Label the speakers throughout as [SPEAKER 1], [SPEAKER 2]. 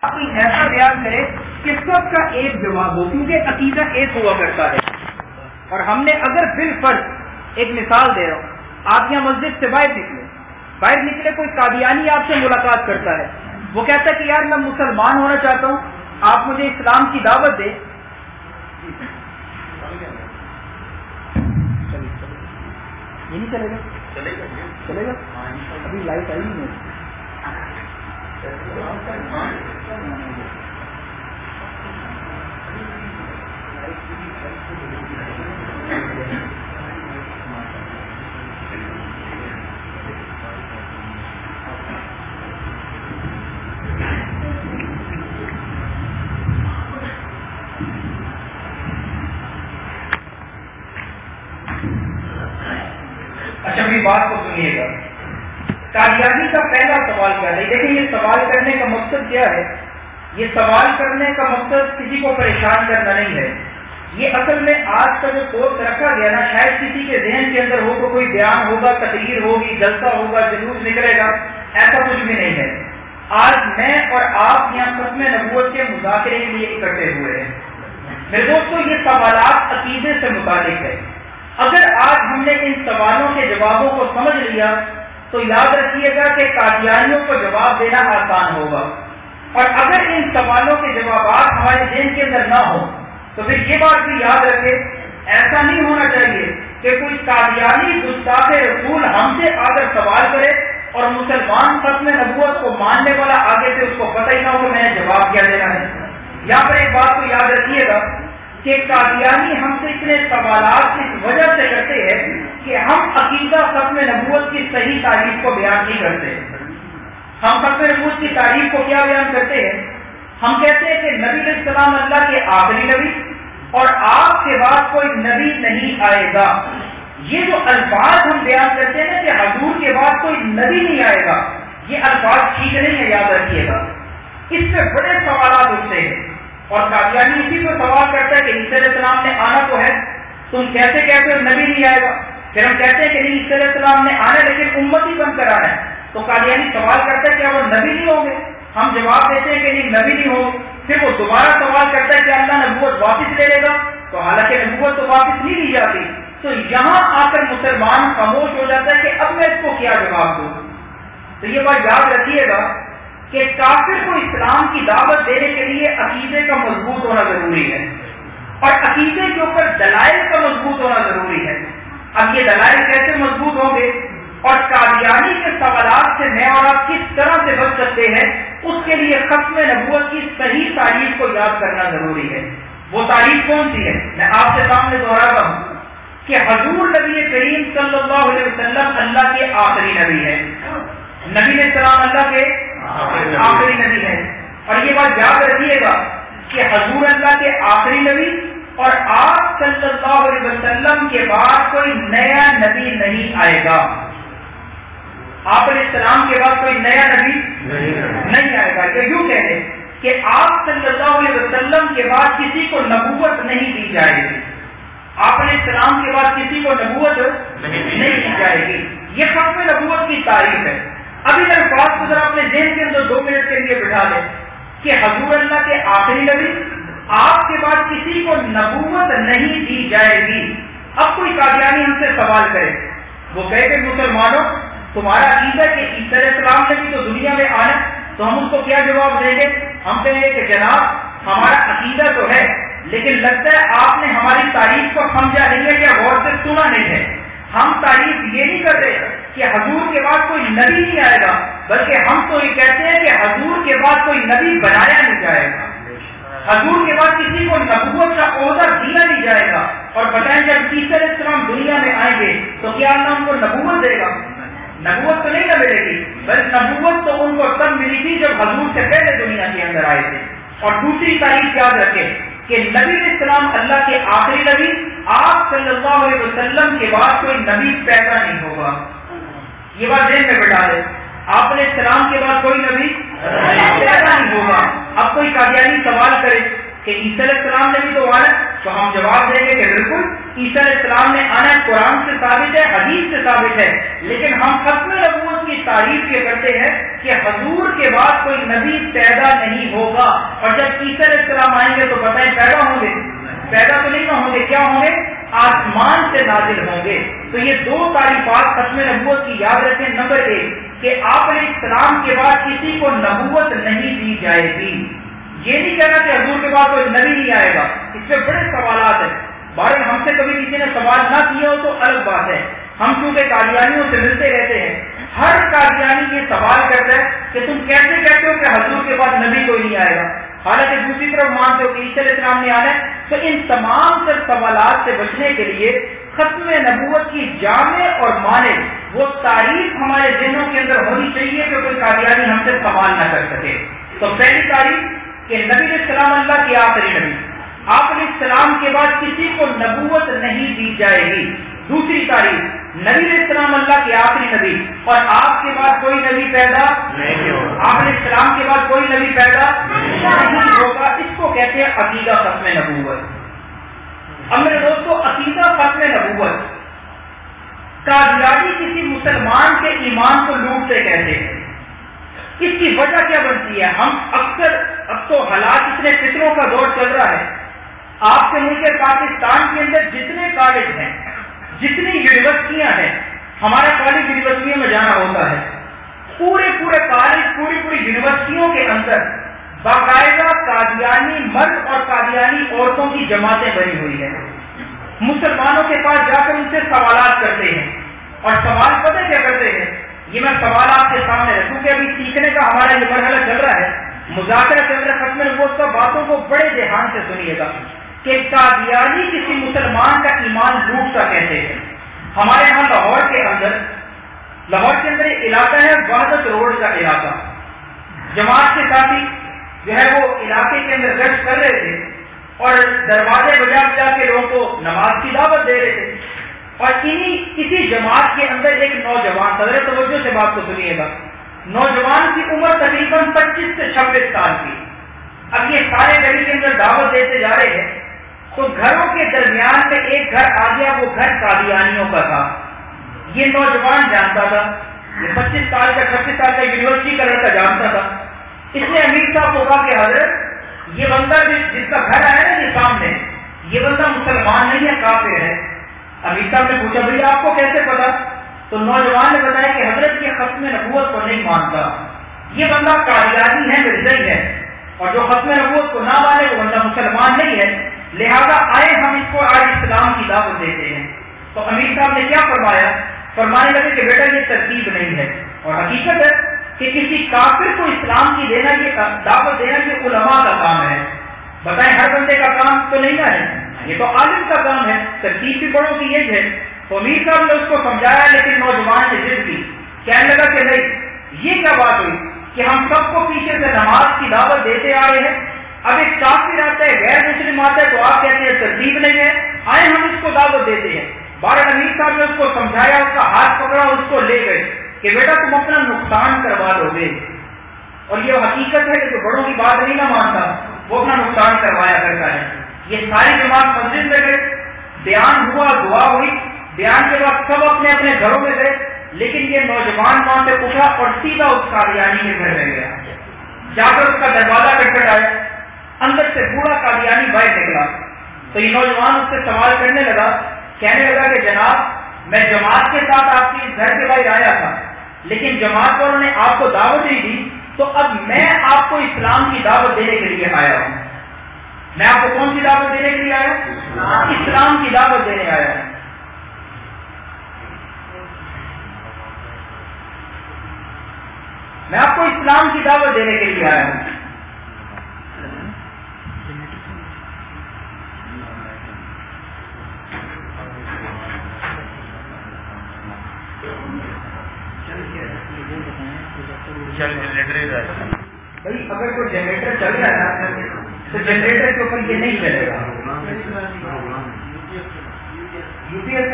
[SPEAKER 1] کوئی ایسا بیان کرے کہ سب کا ایک جواب ہو، کیونکہ عقیدہ ایک ہوا کرتا ہے. اور ہم نے اگر بالفرض ایک مثال دے رہا ہوں، آپ یہاں مسجد سے باہر نکلے کوئی قادیانی آپ سے ملاقات کرتا ہے، وہ کہتا ہے کہ یار میں مسلمان ہونا چاہتا ہوں، آپ مجھے اسلام کی دعوت دے. یہ نہیں چلے گا ابھی لائٹ آئی نہیں ہے. اچھا بھی بات کو سنیے گا. قادیانی کا پہلا سوال کیا ہے؟ دیکھیں یہ سوال کرنے کا مقصد کیا ہے؟ یہ سوال کرنے کا مقصد کسی کو پریشان کرنا نہیں ہے. یہ اصل میں آج کا جو کورس رکھا گیا نا، شاید کسی کے ذہن کے اندر ہو تو کوئی بیان ہوگا، تقریر ہوگی، جلسہ ہوگا، جلوس نکلے گا، ایسا کچھ بھی نہیں ہے. آج میں اور آپ یہاں ختم نبوت کے مذاکرے کے لیے اکٹھے ہوئے ہیں. میرے دوستوں یہ سوالات عقیدے سے متعلق ہے. اگر آج ہم نے ان سوالوں کے جوابوں کو سمجھ لیا تو یاد رکھیے گا کہ قادیانیوں کو جواب دینا آسان ہوگا. اور اگر ان سوالوں کے جوابات ہمارے ذہن کے اندر نہ ہوں تو پھر یہ بات بھی یاد رکھے، ایسا نہیں ہونا چاہیے کہ کوئی قادیانی گستاخ رسول ہم سے آ کر سوال کرے اور مسلمان ختم نبوت کو ماننے والا آگے سے اس کو پتہ ہی نہ ہو کہ میں نے جواب کیا دینا ہے. یہاں پر ایک بات کو یاد رکھیے گا کہ قادیانی ہم سے اتنے سوالات اس وجہ سے کرتے ہیں کہ ہم عقیدہ ختم نبوت کی صحیح تعریف کو بیان نہیں کرتے. ہم ختم نبوت کی تعریف کو کیا بیان کرتے ہیں؟ ہم کہتے ہیں کہ نبی علیہ السلام اللہ کے آخری نبی اور آپ کے بعد کوئی نبی نہیں آئے گا. یہ جو الفاظ ہم بیان کرتے ہیں کہ حضور کے بعد کوئی نبی نہیں آئے گا، یہ الفاظ ٹھیک نہیں ہے، یاد رکھیے گا. اس پہ بڑے سوالات اٹھتے ہیں اور قادیانی اسی کو سوال کرتا ہے کہ عیسی علیہ السلام نے آنا تو ہے، تم کیسے کہتے ہو نبی نہیں آئے گا؟ پھر ہم کہتے ہیں کہ نہیں، عیسی علیہ السلام نے آنا لیکن امت ہی بن کر آنا ہے. تو قادیانی سوال کرتا ہے کیا وہ نبی نہیں ہوں گے؟ ہم جواب دیتے ہیں کہ نہیں نبی نہیں ہوں. پھر وہ دوبارہ سوال کرتا ہے کہ اللہ نبوت واپس لے لے گا؟ تو حالانکہ نبوت تو واپس نہیں لی جاتی. تو یہاں آ کر مسلمان خاموش ہو جاتا ہے کہ اب میں اس کو کیا جواب دوں. تو یہ بات یاد رکھیے گا کہ کافر کو اسلام کی دعوت دینے کے لیے عقیدے کا مضبوط ہونا ضروری ہے اور عقیدے کے اوپر دلائل کا مضبوط ہونا ضروری ہے. اب یہ دلائل کیسے مضبوط ہوں گے اور قادیانی کے سوالات سے میں اور آپ کس طرح سے بچ سکتے ہیں، اس کے لیے ختم نبوت کی صحیح تعریف کو یاد کرنا ضروری ہے. وہ تعریف کون سی ہے؟ میں آپ کے سامنے دوہراتا ہوں کہ حضور نبی کریم صلی اللہ علیہ وسلم اللہ کے آخری نبی ہے. نبی علیہ السلام اللہ کے آخری نبی ہے. اور یہ بات یاد رکھیے گا کہ حضور اللہ کے آخری نبی اور آپ صلی اللہ علیہ وسلم کے بعد کوئی نیا نبی نہیں آئے گا. آپ علیہ السلام کے بعد کوئی نیا نبی نہیں آئے گا. تو یوں کہتے ہیں کہ آپ صلی اللہ علیہ وسلم کے بعد کسی کو نبوت نہیں دی جائے گی. آپ علیہ السلام کے بعد کسی کو نبوت نہیں دی جائے گی. یہ ختم نبوت کی تعریف ہے. ابھی میرے بات کو ذرا اپنے ذہن کے اندر 2 منٹ کے لیے بٹھا لیں کہ حضور اللہ کے آخری نبی، آپ کے بعد کسی کو نبوت نہیں دی جائے گی. اب کوئی قادیانی ہم سے سوال کرے، وہ کہے کہ مسلمانوں تمہارا عقیدہ کہ عیسی علیہ السلام نے بھی تو دنیا میں آنا، تو ہم اس کو کیا جواب دیں گے؟ ہم کہیں گے کہ جناب ہمارا عقیدہ تو ہے لیکن لگتا ہے آپ نے ہماری تعریف کو سمجھا نہیں ہے یا غور سے سنا نہیں ہے. ہم تعریف یہ نہیں کر رہے کہ حضور کے بعد کوئی نبی نہیں آئے گا، بلکہ ہم تو یہ کہتے ہیں کہ حضور کے بعد کوئی نبی بنایا نہیں جائے گا. حضور کے بعد کسی کو نبوت کا عہدہ دیا نہیں جائے گا. اور بتائیں جب عیسی علیہ السلام دنیا میں آئیں گے تو کیا اللہ ان کو نبوت دے گا؟ نبوت تو نہیں نہ ملے گی، بلکہ نبوت تو ان کو تب ملی تھی جب حضور سے پہلے دنیا کے اندر آئے تھے. اور دوسری تاریخ یاد رکھیں کہ نبی علیہ السلام اللہ کے آخری نبی، آپ صلی اللہ علیہ وسلم کے بعد کوئی نبی پیدا نہیں ہوگا. یہ بات ذہن میں بٹھا لیں، آپ علیہ السلام کے بعد کوئی نبی پیدا نہیں ہوگا. اب کوئی قادیانی سوال کرے کہ عیسیٰ علیہ السلام نے بھی تو آنا ہے، تو ہم جواب دیں گے کہ بالکل عیسیٰ علیہ السلام نے آنا ہے، قرآن سے ثابت ہے، حدیث سے ثابت ہے، لیکن ہم ختم نبوت کی تعریف یہ کرتے ہیں کہ حضور کے بعد کوئی نبی پیدا نہیں ہوگا، اور جب عیسیٰ علیہ السلام آئیں گے تو بتائیں پیدا ہوں گے؟ پیدا تو نہیں ہوں گے، کیا ہوں گے؟ آسمان سے نازل ہوں گے۔ تو یہ دو تعریفات ختم نبوت کی یاد رکھیں۔ نمبر 1 کہ آپ علیہ السلام کے بعد کسی کو نبوت نہیں دی جائے گی، یہ نہیں کہنا کہ حضور کے بعد کوئی نبی نہیں آئے گا، اس میں بڑے سوالات ہیں۔ بہرحال ہم سے کبھی کسی نے سوال نہ کیا ہو تو الگ بات ہے، ہم چونکہ قادیانیوں سے ملتے رہتے ہیں، ہر قادیانی یہ سوال کرتا ہے کہ تم کیسے کہتے ہو کہ حضور کے بعد نبی کوئی نہیں آئے گا، حالانکہ دوسری طرف مانتے ہو کہ عیسیٰ علیہ السلام نے آنا ہے۔ تو ان تمام تر سوالات سے بچنے کے لیے ختم نبوت کی جامع اور مانع وہ تعریف ہمارے ذہنوں کے اندر ہونی چاہیے کہ کوئی قادیانی ہم سے سوال نہ کر سکے۔ تو پہلی تعریف کہ نبی علیہ السلام اللہ کے آخری نبی، آپ علیہ السلام کے بعد کسی کو نبوت نہیں دی جائے گی۔ دوسری تعریف نبی علیہ السلام اللہ کے آخری نبی، اور آپ کے بعد کوئی نبی پیدا نہیں ہوگا، آپ علیہ السلام کے بعد کوئی نبی پیدا نہیں ہوگا۔ اس کو کہتے ہیں عقیدہ ختم نبوت۔ اب میرے دوستو، عقیدہ ختم نبوت قادیانی کسی مسلمان کے ایمان کو لوٹتے کہتے ہیں۔ اس کی وجہ کیا بنتی ہے؟ ہم اکثر، اب تو حالات اتنے فطروں کا دور چل رہا ہے، آپ کے ملک پاکستان کے اندر جتنے کالج ہیں، جتنی یونیورسٹیاں ہیں، ہمارا کالج یونیورسٹیوں میں جانا ہوتا ہے، پورے کالج، پوری یونیورسٹیوں کے اندر باقاعدہ قادیانی مرد اور قادیانی عورتوں کی جماعتیں بنی ہوئی ہیں۔ مسلمانوں کے پاس جا کر ان سے سوالات کرتے ہیں، اور سوال پتہ کیا کرتے ہیں؟ یہ میں سوال آپ کے سامنے رکھوں کہ ابھی سیکھنے کا ہمارا یہ مرحلہ چل رہا ہے، مذاکرہ چل رہا ہے ختم نبوت کا، باتوں کو بڑے دھیان سے سنیے گا کہ قادیانی کسی مسلمان کا ایمان لوٹتا کہتے ہیں۔ ہمارے یہاں لاہور کے اندر ایک علاقہ ہے وحدت روڈ کا علاقہ، جماعت کے ساتھی جو ہے وہ علاقے کے اندر گشت کر رہے تھے اور دروازے بجا کے لوگوں کو نماز کی دعوت دے رہے تھے، اور کسی جماعت کے اندر ایک نوجوان، حضرت توجہ سے بات کو سنیے گا، نوجوان کی عمر تقریباً 25 سے 26 سال کی۔ اب یہ سارے گلی کے اندر دعوت دیتے جا رہے ہیں، تو گھروں کے درمیان میں ایک گھر آ گیا، وہ گھر قادیانیوں کا تھا۔ یہ نوجوان جانتا تھا، یہ 25 سال کا 26 سال کا یونیورسٹی کا لڑکا جانتا تھا۔ اس نے امیر صاحب کو کہا کہ حضرت یہ بندہ جس کا گھر آیا نا یہ سامنے، یہ بندہ مسلمان نہیں ہے، کافر ہے۔ امیر صاحب نے پوچھا بھائی آپ کو کیسے پتا؟ تو نوجوان نے بتایا کہ حضرت یہ ختم نبوت کو نہیں مانتا، یہ بندہ قادیانی ہے، مرزائی ہے، اور جو ختم نبوت کو نہ مانے وہ بندہ مسلمان نہیں ہے، لہذا آئے ہم اس کو آج اسلام کی دعوت دیتے ہیں۔ تو امیر صاحب نے کیا فرمایا؟ فرمانے لگے کہ بیٹا یہ ترتیب نہیں ہے، اور حقیقت ہے کہ کسی کافر کو اسلام کی دینا، یہ دعوت دینا یہ علماء کا کام ہے۔ بتائیں ہر بندے کا کام تو نہیں ہے، یہ تو عالم کا کام ہے، ترتیب بھی بڑوں کی یہی ہے۔ تو امیر صاحب نے اس کو سمجھایا، لیکن نوجوان نے ضد کی، کہنے لگا کہ نہیں یہ کیا بات ہوئی کہ ہم سب کو پیچھے سے نماز کی دعوت دیتے آ رہے ہیں، اب ایک کافر آتا ہے، غیر مسلم آتا ہے، تو آپ کہتے ہیں ترتیب نہیں ہے، آئے ہم اس کو دعوت دیتے ہیں۔ بہرحال امیر صاحب نے اس کو سمجھایا، اس کا ہاتھ پکڑا، اس کو لے گئے کہ بیٹا تم اپنا نقصان کروا لو گے، اور یہ حقیقت ہے کہ جو بڑوں کی بات نہیں نہ مانتا وہ اپنا نقصان کروایا کرتا ہے۔ یہ ساری جماعت مسجد میں گئے، بیان ہوا، دعا ہوئی، بیان کے بعد سب اپنے اپنے گھروں میں گئے، لیکن یہ نوجوان وہاں سے اٹھا اور سیدھا اس قادیانی کے گھر میں گیا، جا کر اس کا دروازہ کھٹکھٹایا، اندر سے بوڑھا قادیانی باہر نکلا۔ تو یہ نوجوان اس سے سوال کرنے لگا، کہنے لگا کہ جناب میں جماعت کے ساتھ آپ کے گھر کے باہر آیا تھا، لیکن جماعت والوں نے آپ کو دعوت نہیں دی، تو اب میں آپ کو اسلام کی دعوت دینے کے لیے آیا ہوں۔ میں آپ کو کون سی دعوت دینے کے لیے آیا ہوں؟ اسلام کی دعوت دینے آیا ہوں۔ میں آپ کو اسلام کی دعوت دینے کے لیے آیا ہوں۔ بھائی اگر کوئی جنریٹر چل رہا ہے تو جنریٹر کے اوپر یہ نہیں چلے گا، یو پی ایس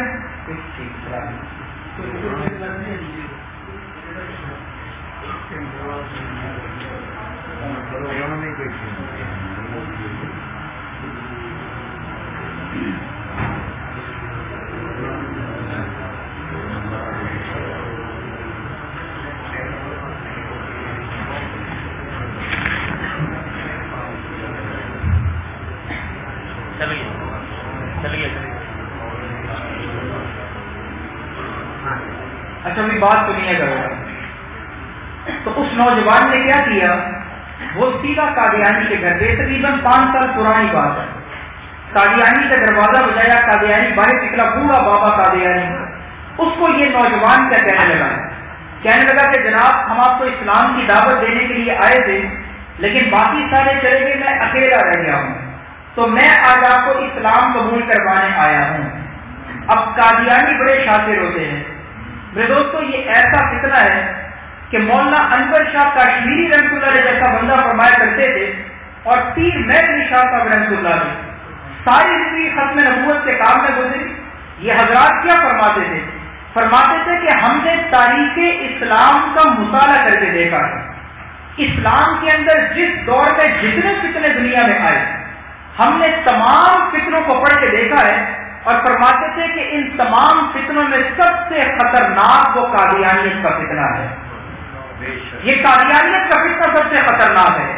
[SPEAKER 1] مولوی بات سنیے گا۔ تو اس نوجوان نے کیا کیا، وہ سیدھا قادیانی کے گھر پہ، تقریباً 5 سال پرانی بات ہے، قادیانی کا دروازہ بجایا، قادیانی باہر نکلا، بوڑھا بابا قادیانی، اس کو یہ نوجوان کیا کہنے لگا کہ جناب ہم آپ کو اسلام کی دعوت دینے کے لیے آئے تھے، لیکن باقی سارے چلے گئے، میں اکیلا رہ گیا ہوں، تو میں آج آپ کو اسلام قبول کروانے آیا ہوں۔ اب قادیانی بڑے شاطر ہوتے ہیں میرے دوستو، یہ ایسا فتنہ ہے کہ مولانا انور شاہ کاشمیری رحمۃ اللہ علیہ جیسا بندہ فرمایا کرتے تھے، اور پیر مہدوی شاہ صاحب رحمۃ اللہ علیہ ساری زندگی ختم نبوت کے کام میں گزری۔ یہ حضرات کیا فرماتے تھے کہ ہم نے تاریخ اسلام کا مطالعہ کر کے دیکھا ہے، اسلام کے اندر جس دور میں جتنے فتنے دنیا میں آئے ہم نے تمام فتنوں کو پڑھ کے دیکھا ہے، اور فرماتے تھے کہ ان تمام فتنوں میں سب سے خطرناک وہ قادیانیت کا فتنہ ہے۔ یہ قادیانیت کا فتنہ سب سے خطرناک ہے۔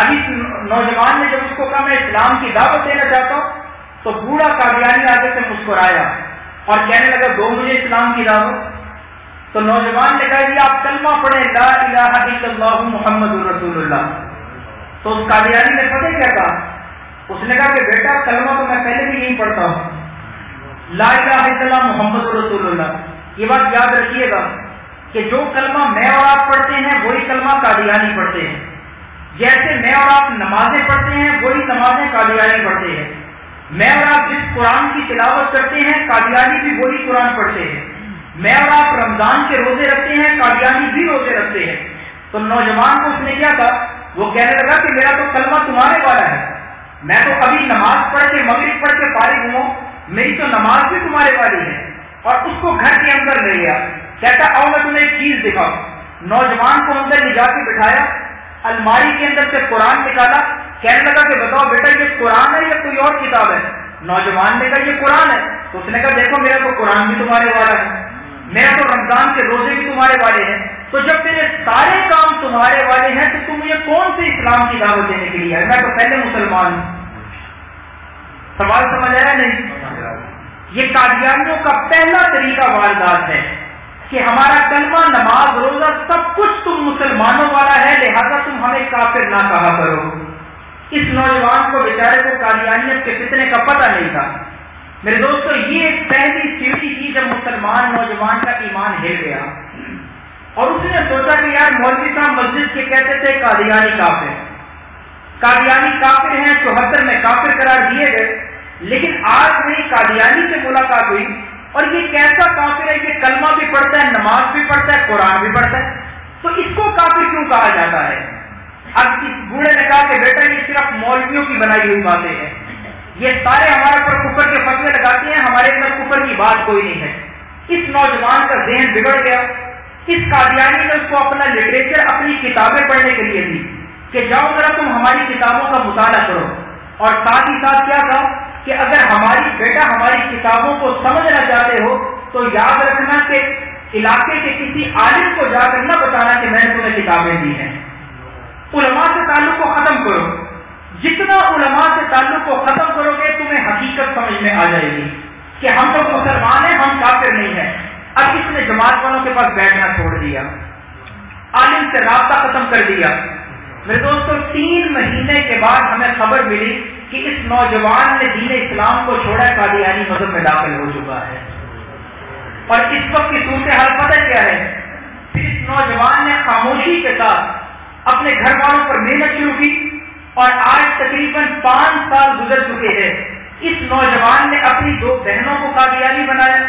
[SPEAKER 1] ابھی نوجوان نے جب اس کو کہا میں اسلام کی دعوت دینا چاہتا ہوں، تو بوڑھا قادیانی آگے سے مسکرایا اور کہنے لگا دو مجھے اسلام کی دعوت۔ تو نوجوان نے کہا کہ آپ کلمہ پڑھیں لا الہ الا اللہ محمد رسول اللہ۔ تو اس قادیانی نے پتہ کیا کہا، اس نے کہا کہ بیٹا کلمہ تو میں پہلے بھی نہیں پڑھتا ہوں، لا الہ الا اللہ محمد رسول اللہ۔ یہ بات یاد رکھیے گا کہ جو کلمہ میں اور آپ پڑھتے ہیں وہی کلمہ قادیانی پڑھتے ہیں، جیسے میں اور آپ نمازیں پڑھتے ہیں وہی نمازیں قادیانی پڑھتے ہیں، میں اور آپ جس قرآن کی تلاوت کرتے ہیں قادیانی بھی وہی قرآن پڑھتے ہیں، میں اور آپ رمضان کے روزے رکھتے ہیں قادیانی بھی روزے رکھتے ہیں۔ تو نوجوان کو اس نے کیا کہا، وہ کہنے لگا کہ میرا تو کلمہ تمہارے والا ہے، میں تو ابھی نماز پڑھ کے مغرب پڑھ کے فارغ ہوں، میری تو نماز بھی تمہارے والی ہے۔ اور اس کو گھر کے اندر لے گیا، کہتا آؤ میں تمہیں ایک چیز دکھاؤں۔ نوجوان کو اندر لے جا کے بٹھایا، الماری کے اندر سے قرآن نکالا، کہنے لگا کہ بتاؤ بیٹا یہ قرآن ہے یا کوئی اور کتاب ہے؟ نوجوان نے کہا یہ قرآن ہے۔ تو اس نے کہا دیکھو میرا تو قرآن بھی تمہارے والا ہے، میرا تو رمضان کے روزے بھی تمہارے والے ہیں، تو جب میرے سارے کام تمہارے والے ہیں تو تم مجھے کون سے اسلام کی دعوت دینے کے لیے آئے؟ میں تو پہلے مسلمان ہوں۔ سوال سمجھ آیا نہیں؟ یہ قادیانیوں کا پہلا طریقہ واردات ہے کہ ہمارا کلمہ نماز روزہ سب کچھ تم مسلمانوں والا ہے، لہذا تم ہمیں کافر نہ کہا کرو۔ اس نوجوان کو بیچارے کو قادیانیت کے فتنے کا پتہ نہیں تھا۔ میرے دوستو یہ ایک پہلی سیڑھی تھی جب مسلمان نوجوان کا ایمان ہل گیا، اور اس نے سوچا کہ یار مولوی صاحب مسجد کے کہتے تھے قادیانی کافر، قادیانی کافر ہیں، 74 میں کافر قرار دیے گئے، لیکن آج میری قادیانی سے ملاقات ہوئی اور یہ کیسا کافر ہے کہ کلمہ بھی پڑھتا ہے، نماز بھی پڑھتا ہے، قرآن بھی پڑھتا ہے، تو اس کو کافر کیوں کہا جاتا ہے؟ اب اس بوڑھے نے کہا کہ بیٹا یہ صرف مولویوں کی بنائی ہوئی باتیں ہیں، یہ سارے ہمارے اوپر کفر کے فتوے لگاتے ہیں، ہمارے اندر کفر کی بات کوئی نہیں ہے۔ اس نوجوان کا ذہن بگڑ گیا۔ اس قادیانی نے اس کو اپنا لٹریچر، اپنی کتابیں پڑھنے کے لیے دی کہ جاؤ ذرا تم ہماری کتابوں کا مطالعہ کرو، اور ساتھ ہی ساتھ کیا کہا کہ اگر ہماری بیٹا ہماری کتابوں کو سمجھنا چاہتے ہو تو یاد رکھنا کہ علاقے کے کسی عالم کو جا کر نہ بتانا کہ میں نے تمہیں کتابیں دی ہیں۔ علماء سے تعلق کو ختم کرو، جتنا علماء سے تعلق کو ختم کرو گے تمہیں حقیقت سمجھ میں آ جائے گی کہ ہم تو مسلمان ہیں، ہم کافر نہیں ہیں۔ اب اس نے جماعت والوں کے پاس بیٹھنا چھوڑ دیا، عالم سے رابطہ ختم کر دیا۔ میرے دوستو 3 مہینے کے بعد ہمیں خبر ملی کہ اس نوجوان نے دین اسلام کو چھوڑا، قادیانی مذہب میں داخل ہو چکا ہے۔ اور اس وقت کی صورتحال پتہ کیا ہے؟ پھر اس نوجوان نے خاموشی کے ساتھ اپنے گھر والوں پر محنت شروع کی، اور آج تقریباً 5 سال گزر چکے ہیں۔ اس نوجوان نے اپنی 2 بہنوں کو قادیانی بنایا،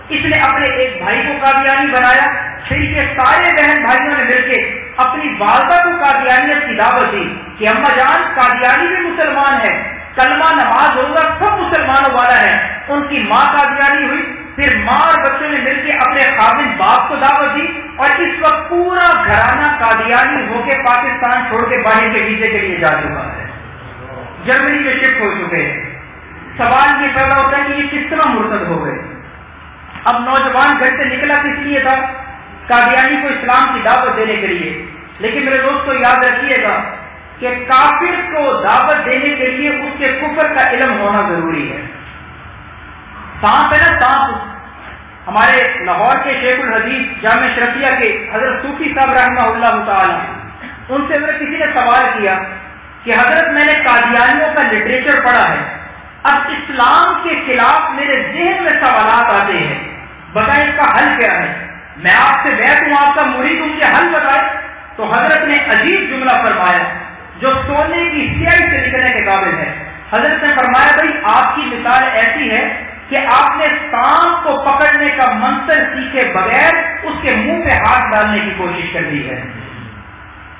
[SPEAKER 1] اس نے اپنے ایک بھائی کو قادیانی بنایا، پھر کے سارے بہن بھائیوں نے مل کے اپنی والدہ کو قادیانیت کی دعوت دی کہ اماں جان قادیانی بھی مسلمان ہے، کلمہ نماز ہوگا سب مسلمانوں والا ہے۔ ان کی ماں قادیانی ہوئی، پھر ماں اور بچوں نے مل کے اپنے خاوند باپ کو دعوت دی، اور اس وقت پورا گھرانہ قادیانی ہو کے پاکستان چھوڑ کے باہر کے ویزے کے لیے جا چکا ہے، جرمنی میں شفٹ ہو چکے ہیں۔ سوال یہ پیدا ہوتا ہے کہ یہ کس طرح مرتد ہو گئے؟ اب نوجوان گھر سے نکلا کس لیے تھا؟ قادیانی کو اسلام کی دعوت دینے کے لیے۔ لیکن میرے دوستو یاد رکھیے گا کہ کافر کو دعوت دینے کے لیے اس کے کفر کا علم ہونا ضروری ہے۔ سانپ ہے نا، سانپ ہمارے لاہور کے شیخ الحدیث جامع شرفیہ کے حضرت صوفی صاحب رحمہ اللہ تعالی، ان سے اگر کسی نے سوال کیا کہ حضرت میں نے قادیانیوں کا لٹریچر پڑھا ہے، اب اسلام کے خلاف میرے ذہن میں سوالات آتے ہیں، بتائیں اس کا حل کیا ہے؟ میں آپ سے بیٹھ ہوں، آپ کا مرید ہوں، کہ حل بتائے؟ تو حضرت نے عجیب جملہ فرمایا جو سونے کی سیاہی سے لکھنے کے قابل ہے۔ حضرت نے فرمایا بھائی آپ کی مثال ایسی ہے کہ آپ نے سانپ کو پکڑنے کا منتر سیکھے بغیر اس کے منہ پہ ہاتھ ڈالنے کی کوشش کر دی ہے۔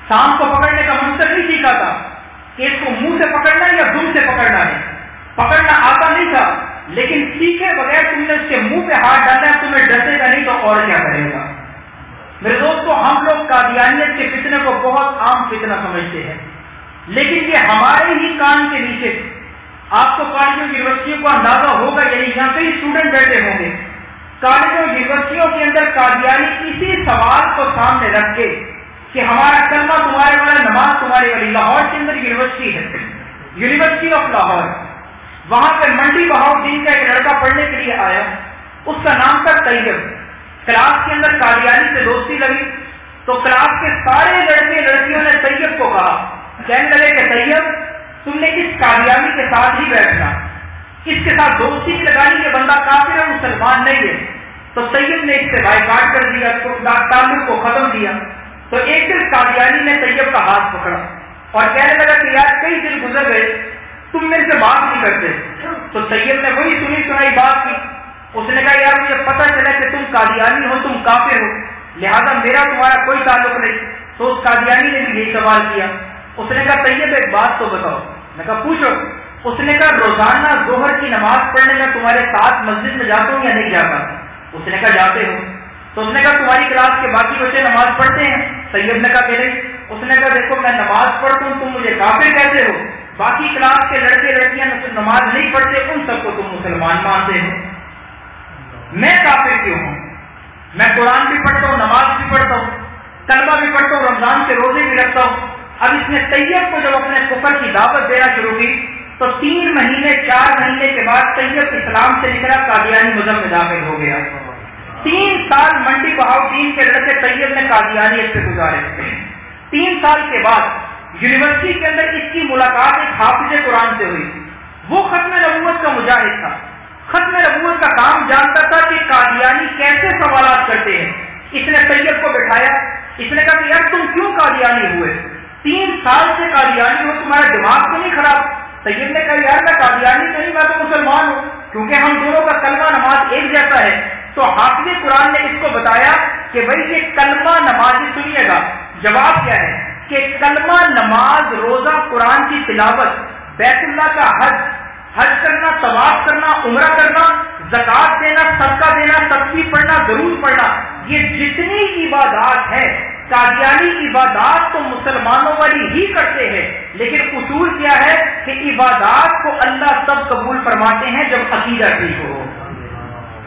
[SPEAKER 1] سانپ کو پکڑنے کا منتر نہیں سیکھا تھا کہ اس کو منہ سے پکڑنا ہے یا دم سے پکڑنا ہے، پکڑنا آتا نہیں تھا، لیکن سیکھے بغیر تم نے اس کے منہ پہ ہاتھ ڈالا، تمہیں ڈسے گا نہیں تو اور کیا کرے گا؟ میرے دوستو، ہم لوگ قادیانیت کے فتنے کو بہت عام فتنہ سمجھتے ہیں، لیکن یہ ہمارے ہی کان کے نیچے، آپ کو کالجوں یونیورسٹیوں کو اندازہ ہوگا، یعنی یہاں کئی اسٹوڈنٹ بیٹھے ہوں گے، کالجوں یونیورسٹیوں کے اندر قادیانی اسی سوال کو سامنے رکھ کے کہ ہمارا کلمہ تمہارے والا، نماز تمہارے والی۔ لاہور کے اندر یونیورسٹی ہے، یونیورسٹی آف لاہور، وہاں پہ منڈی بہاؤدین کا ایک لڑکا پڑھنے کے لیے آیا، اس کا نام تھا طیب۔ کلاس کے اندر قادیانی سے دوستی لگی تو کلاس کے سارے لڑکے لڑکیوں نے طیب کو کہا، کہنے لگے کہ طیب تم نے اس قادیانی کے ساتھ ہی بیٹھنا، اس کے ساتھ دوستی لگانی، یہ بندہ کافر ہے، مسلمان نہیں ہے۔ تو طیب نے اس سے بائیکاٹ کر دیا، تعلق کو ختم کیا۔ تو ایک دن قادیانی نے طیب کا ہاتھ پکڑا اور کہنے لگا کہ یار کئی دن گزر گئے، تم میرے سے بات نہیں کرتے۔ تو طیب نے وہی سنی سنائی بات کی، اس نے کہا یار مجھے پتہ چلا کہ تم قادیانی ہو، تم کافر ہو، لہذا میرا تمہارا کوئی تعلق نہیں۔ تو اس قادیانی نے بھی یہی سوال کیا، اس نے کہا طیب ایک بات تو بتاؤ۔ میں کہا پوچھو۔ اس نے کہا روزانہ ظہر کی نماز پڑھنے میں تمہارے ساتھ مسجد میں جاتا ہوں یا نہیں جاتا؟ اس نے کہا جاتے ہو۔ تو اس نے کہا تمہاری کلاس کے باقی بچے نماز پڑھتے ہیں؟ طیب نے کہا کہ نہیں۔ اس نے کہا دیکھو میں نماز پڑھتا ہوں، تم مجھے کافر کہتے ہو، باقی کلاس کے لڑکے لڑکیاں نماز نہیں پڑھتے، ان سب کو تم مسلمان مانتے ہو، میں کافر کیوں ہوں؟ میں قرآن بھی پڑھتا ہوں، نماز بھی پڑھتا ہوں، کلمہ بھی پڑھتا ہوں، رمضان کے روزے بھی رکھتا ہوں۔ اب اس نے طیب کو جب اپنے کفر کی دعوت دینا شروع کی تو 3 مہینے 4 مہینے کے بعد طیب اسلام سے نکلا، قادیانی مذہب میں داخل ہو گیا۔ 3 سال منڈی بہاؤدین کے لڑکے طیب نے قادیانیت سے گزارے۔ 3 سال کے بعد یونیورسٹی کے اندر اس کی ملاقات ایک حافظ قرآن سے ہوئی، وہ ختم نبوت کا مجاہد تھا، ختم نبوت کا کام جانتا تھا کہ قادیانی کیسے سوالات کرتے ہیں۔ اس نے طیب کو بٹھایا، اس نے کہا کہ یار تم کیوں قادیانی ہوئے؟ 3 سال سے قادیانی ہو، تمہارا دماغ تو نہیں خراب؟ طیب نے کہا یار میں قادیانی نہیں، میں تو مسلمان ہوں، کیونکہ ہم دونوں کا کلمہ نماز ایک جیسا ہے۔ تو حافظ قرآن نے اس کو بتایا کہ بھائی یہ کلمہ نماز، سنیے گا جواب کیا ہے کہ کلمہ نماز، روزہ، قرآن کی تلاوت، بیت اللہ کا حج کرنا، طواف کرنا، عمرہ کرنا، زکات دینا، صدقہ دینا، تسبیح پڑھنا، درود پڑھنا، یہ جتنی عبادات ہیں، قادیانی عبادات تو مسلمانوں والی ہی کرتے ہیں، لیکن اصول کیا ہے کہ عبادات کو اللہ تب قبول فرماتے ہیں جب عقیدہ ٹھیک ہو۔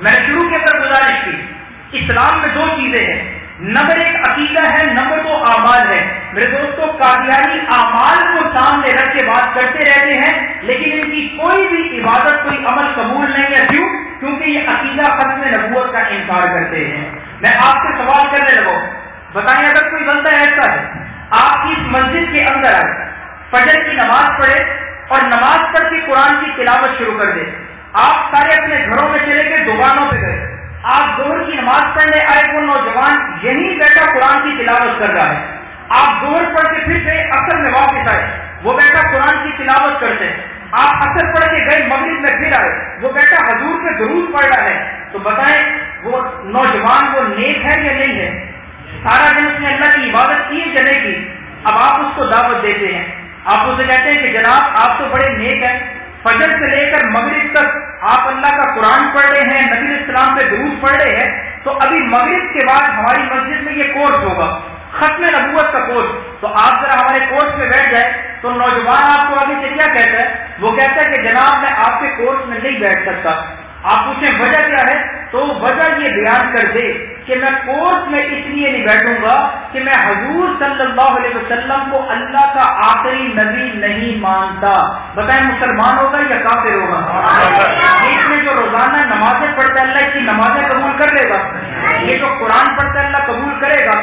[SPEAKER 1] میں نے شروع کے اندر گزارش کی، اسلام میں 2 چیزیں ہیں، نمبر 1 عقیدہ ہے، نمبر 2 اعمال ہے۔ میرے دوستو قادیانی اعمال کو سامنے رکھ کے بات کرتے رہتے ہیں، لیکن ان کی کوئی بھی عبادت، کوئی عمل قبول نہیں ہے۔ کیوں؟ کیونکہ یہ عقیدہ ختم نبوت کا انکار کرتے ہیں۔ میں آپ سے سوال کرنے لگا، بتائیں اگر کوئی بندہ ایسا ہے آپ کی اس مسجد کے اندر آئے، فجر کی نماز پڑھے اور نماز پڑھ کے قرآن کی تلاوت شروع کر دے، آپ سارے اپنے گھروں میں چلے گئے، دکانوں پہ گئے، آپ ظہر کی نماز پڑھنے آئے، وہ نوجوان یہیں بیٹھا قرآن کی تلاوت کر رہا ہے، آپ ظہر پڑھ کے پھر گئے، عصر میں واپس آئے، وہ بیٹھا قرآن کی تلاوت کرتے ہیں، آپ عصر پڑھ کے گئے، مغرب میں پھر آئے، وہ بیٹھا حضور پہ درود پڑھ رہا ہے، تو بتائیں وہ نوجوان وہ نیک ہے یا نہیں ہے؟ سارا دن اس نے اللہ کی عبادت کی یا نہیں کی؟ اب آپ اس کو دعوت دیتے ہیں، آپ اسے کہتے ہیں کہ جناب آپ تو بڑے نیک ہیں، فجر سے لے کر مغرب تک آپ اللہ کا قرآن پڑھ رہے ہیں، نبی السلام پہ درود پڑھ رہے ہیں، تو ابھی مغرب کے بعد ہماری مسجد میں یہ کورس ہوگا، ختم نبوت کا کورس، تو آپ ذرا ہمارے کورس میں بیٹھ جائے۔ تو نوجوان آپ کو آگے سے کیا کہتا ہے؟ وہ کہتا ہے کہ جناب میں آپ کے کورس میں نہیں بیٹھ سکتا۔ آپ پوچھیں وجہ کیا ہے؟ تو وجہ یہ بیان کر دے کہ میں کورس میں اس لیے نہیں بیٹھوں گا کہ میں حضور صلی اللہ علیہ وسلم کو اللہ کا آخری نبی نہیں مانتا. بتائیں مسلمان ہوگا یا کافر ہوگا؟ اس میں جو روزانہ نمازیں پڑھتا ہے اللہ اس کی نمازیں قبول کر لے گا؟ یہ جو قرآن پڑھتا ہے اللہ قبول کرے گا؟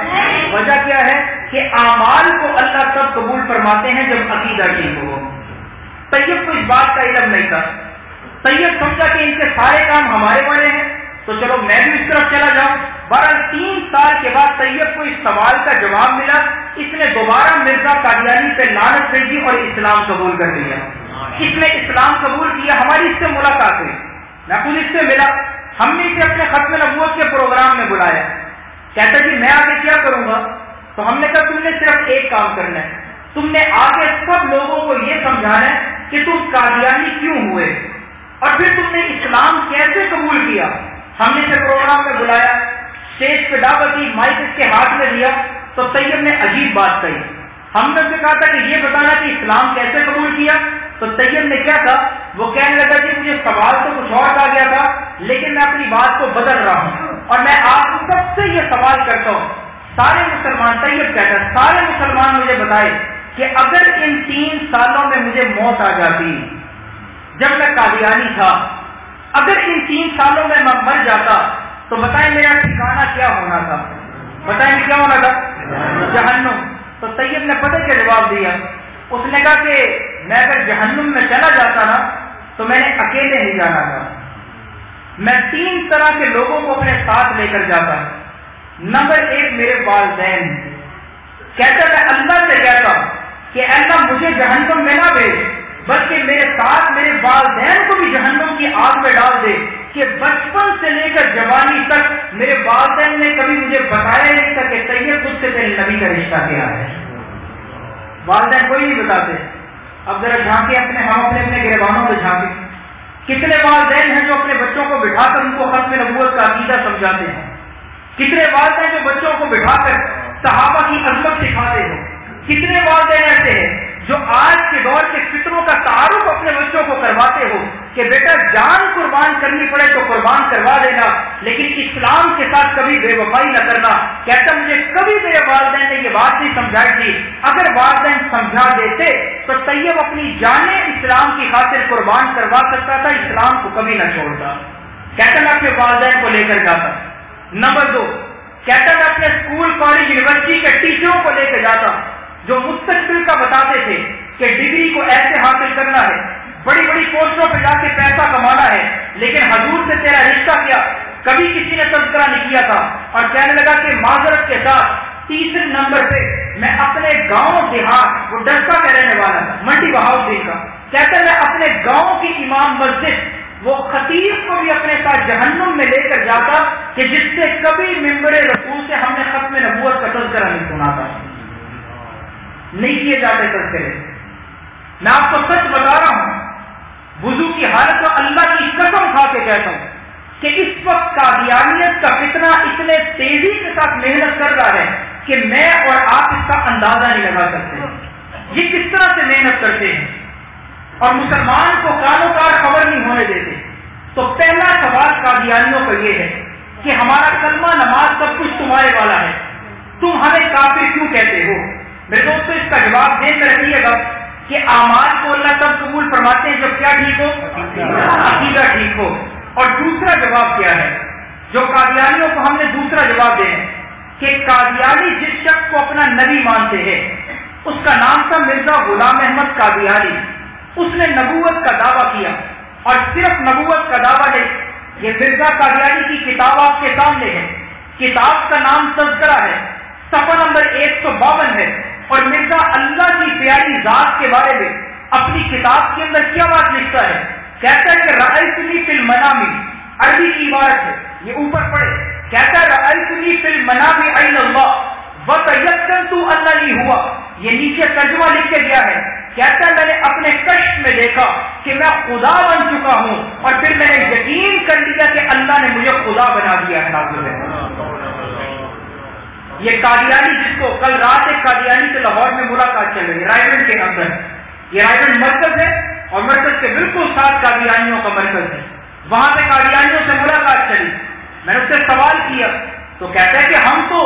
[SPEAKER 1] وجہ کیا ہے کہ اعمال کو اللہ تب قبول فرماتے ہیں جب عقیدہ ٹھیک ہو. طیب کو اس بات کا علم نہیں تھا. طیب سمجھا کہ ان کے سارے کام ہمارے بڑے ہیں تو چلو میں بھی اس طرف چلا جاؤں. 3 سال کے بعد طیب کو اس سوال کا جواب ملا. اس نے دوبارہ مرزا قادیانی پہ لعنت بھیجی اور اسلام قبول کر لیا. اس نے اسلام قبول کیا. ہماری اس سے ملاقات ہوئی, میں خود اس سے ملا. ہم نے اسے اپنے ختم نبوت کے پروگرام میں بلایا. کہتا جی میں آگے کیا کروں گا؟ تو ہم نے کہا تم نے صرف ایک کام کرنا ہے, تم نے آگے سب لوگوں کو یہ سمجھانا ہے کہ تم قادیانی کیوں ہوئے اور پھر تم نے اسلام کیسے قبول کیا. ہم نے اسے پروگرام میں بلایا, اسٹیج پہ دعوت دی, مائک اس کے ہاتھ میں دیا تو طیب نے عجیب بات کہی. ہم نے اسے کہا تھا کہ یہ بتانا کہ اسلام کیسے قبول کیا. تو طیب نے کیا کہا, وہ کہنے لگا کہ مجھے سوال تو کچھ اور کہا گیا تھا لیکن میں اپنی بات کو بدل رہا ہوں اور میں آپ سب سے یہ سوال کرتا ہوں. سارے مسلمان, طیب کہتا ہے سارے مسلمان مجھے بتائے کہ اگر ان 3 سالوں میں مجھے موت آ جاتی جب میں قادیانی تھا, اگر ان 3 سالوں میں میں مر جاتا تو بتائیں میرا ٹھکانہ کیا ہونا تھا؟ بتائیں کیا ہونا تھا؟ جہنم. تو طیب نے پتہ کیا جواب دیا؟ اس نے کہا کہ میں اگر جہنم میں چلا جاتا نا تو میں نے اکیلے نہیں جانا تھا, میں 3 طرح کے لوگوں کو اپنے ساتھ لے کر جاتا. نمبر 1 میرے والدین. کہتا میں اللہ سے کہتا کہ اللہ مجھے جہنم میں نہ بھیج بلکہ میرے ساتھ میرے والدین کو بھی جہنم کی آگ میں ڈال دے کہ بچپن سے لے کر جوانی تک میرے والدین نے کبھی مجھے بتایا نہیں تھا کہ طیب خود سے تیرے نبی کا رشتہ کیا ہے. والدین کوئی نہیں بتاتے. اب ذرا جھانکے ہم اپنے گریبانوں پہ جھانکے. کتنے والدین ہیں جو اپنے بچوں کو بٹھا کر ان کو ختم نبوت کا عقیدہ سمجھاتے ہیں؟ کتنے والدین جو بچوں کو بٹھا کر صحابہ کی عظمت سکھاتے ہیں؟ کتنے والدین ایسے ہیں جو آج کے دور کے فطروں کا تعارف اپنے بچوں کو کرواتے ہو کہ بیٹا جان قربان کرنی پڑے تو قربان کروا دینا لیکن اسلام کے ساتھ کبھی بے وفائی نہ کرنا. کہتا مجھے کبھی میرے والدین نے یہ بات نہیں سمجھائی تھی. اگر والدین سمجھا دیتے تو طیب اپنی جانیں اسلام کی خاطر قربان کروا سکتا تھا, اسلام کو کبھی نہ چھوڑتا. کہتا میں اپنے والدین کو لے کر جاتا. نمبر 2 کہتا میں اپنے اسکول کالج یونیورسٹی کے ٹیچروں کو لے کے جاتا جو مستقبل کا بتاتے تھے کہ ڈگری کو ایسے حاصل کرنا ہے, بڑی بڑی پوسٹوں پہ جا کے پیسہ کمانا ہے, لیکن حضور سے تیرا رشتہ کیا کبھی کسی نے تذکرہ نہیں کیا تھا. اور کہنے لگا کہ معذرت کے ساتھ 3 نمبر پہ میں اپنے گاؤں دیہات, وہ ڈسکا کا رہنے والا تھا, منڈی بہاؤدین کا, کہتے میں اپنے گاؤں کی امام مسجد وہ خطیب کو بھی اپنے ساتھ جہنم میں لے کر جاتا کہ جس سے کبھی ممبر رسول سے ہم نے ختم نبوت کا تذکرہ نہیں سنا تھا, نہیں کیے جاتے تذکرے. میں آپ کو سچ بتا رہا ہوں, وضو کی حالت کو اللہ کی قسم کھا کے کہتا ہوں کہ اس وقت قادیانیت کا فتنہ اتنے تیزی کے ساتھ محنت کر رہا ہے کہ میں اور آپ اس کا اندازہ نہیں لگا سکتے. یہ کس طرح سے محنت کرتے ہیں اور مسلمان کو کانوں کار خبر نہیں ہونے دیتے. تو پہلا سوال قادیانیوں کا یہ ہے کہ ہمارا کلمہ نماز سب کچھ تمہارے والا ہے, تم ہمیں کافر کیوں کہتے ہو؟ میرے دوستو اس کا جواب دے کر رکھیے گا کہ اعمال کو اللہ تب قبول فرماتے ہیں جب کیا ٹھیک ہو؟ عقیدہ ٹھیک ہو. اور دوسرا جواب کیا ہے جو قادیانیوں کو ہم نے دوسرا جواب دے کہ قادیانی جس شخص کو اپنا نبی مانتے ہیں اس کا نام تھا مرزا غلام احمد قادیانی. اس نے نبوت کا دعویٰ کیا اور صرف نبوت کا دعویٰ نہیں, یہ مرزا قادیانی کی کتاب آپ کے سامنے ہے. کتاب کا نام تذکرہ ہے, صفحہ نمبر 152 ہے. اور مرزا اللہ کی پیاری ذات کے بارے میں اپنی کتاب کے اندر کیا بات لکھتا ہے؟ کہتا ہے کہ رأیتنی فی المنام, عربی کی عبارت ہے, یہ اوپر پڑھے, کہتا ہے رأیتنی فی المنام عین اللہ وتیقنت اننی ہوا. یہ نیچے ترجمہ لکھ کے دیا ہے. کہتا ہے میں نے اپنے کشف میں دیکھا کہ میں خدا بن چکا ہوں اور پھر میں نے یقین کر لیا کہ اللہ نے مجھے خدا بنا دیا ہے. یہ قادیانی جس کو کل رات ایک قادیانی سے لاہور میں ملاقات چل رہی ہے رائے گنج کے اندر, یہ رائے گنج مرکز ہے اور مرکز کے بالکل ساتھ قادیانیوں کا مرکز ہے. وہاں پہ قادیانیوں سے ملاقات چلی. میں نے اس سے سوال کیا تو کہتا ہے کہ ہم تو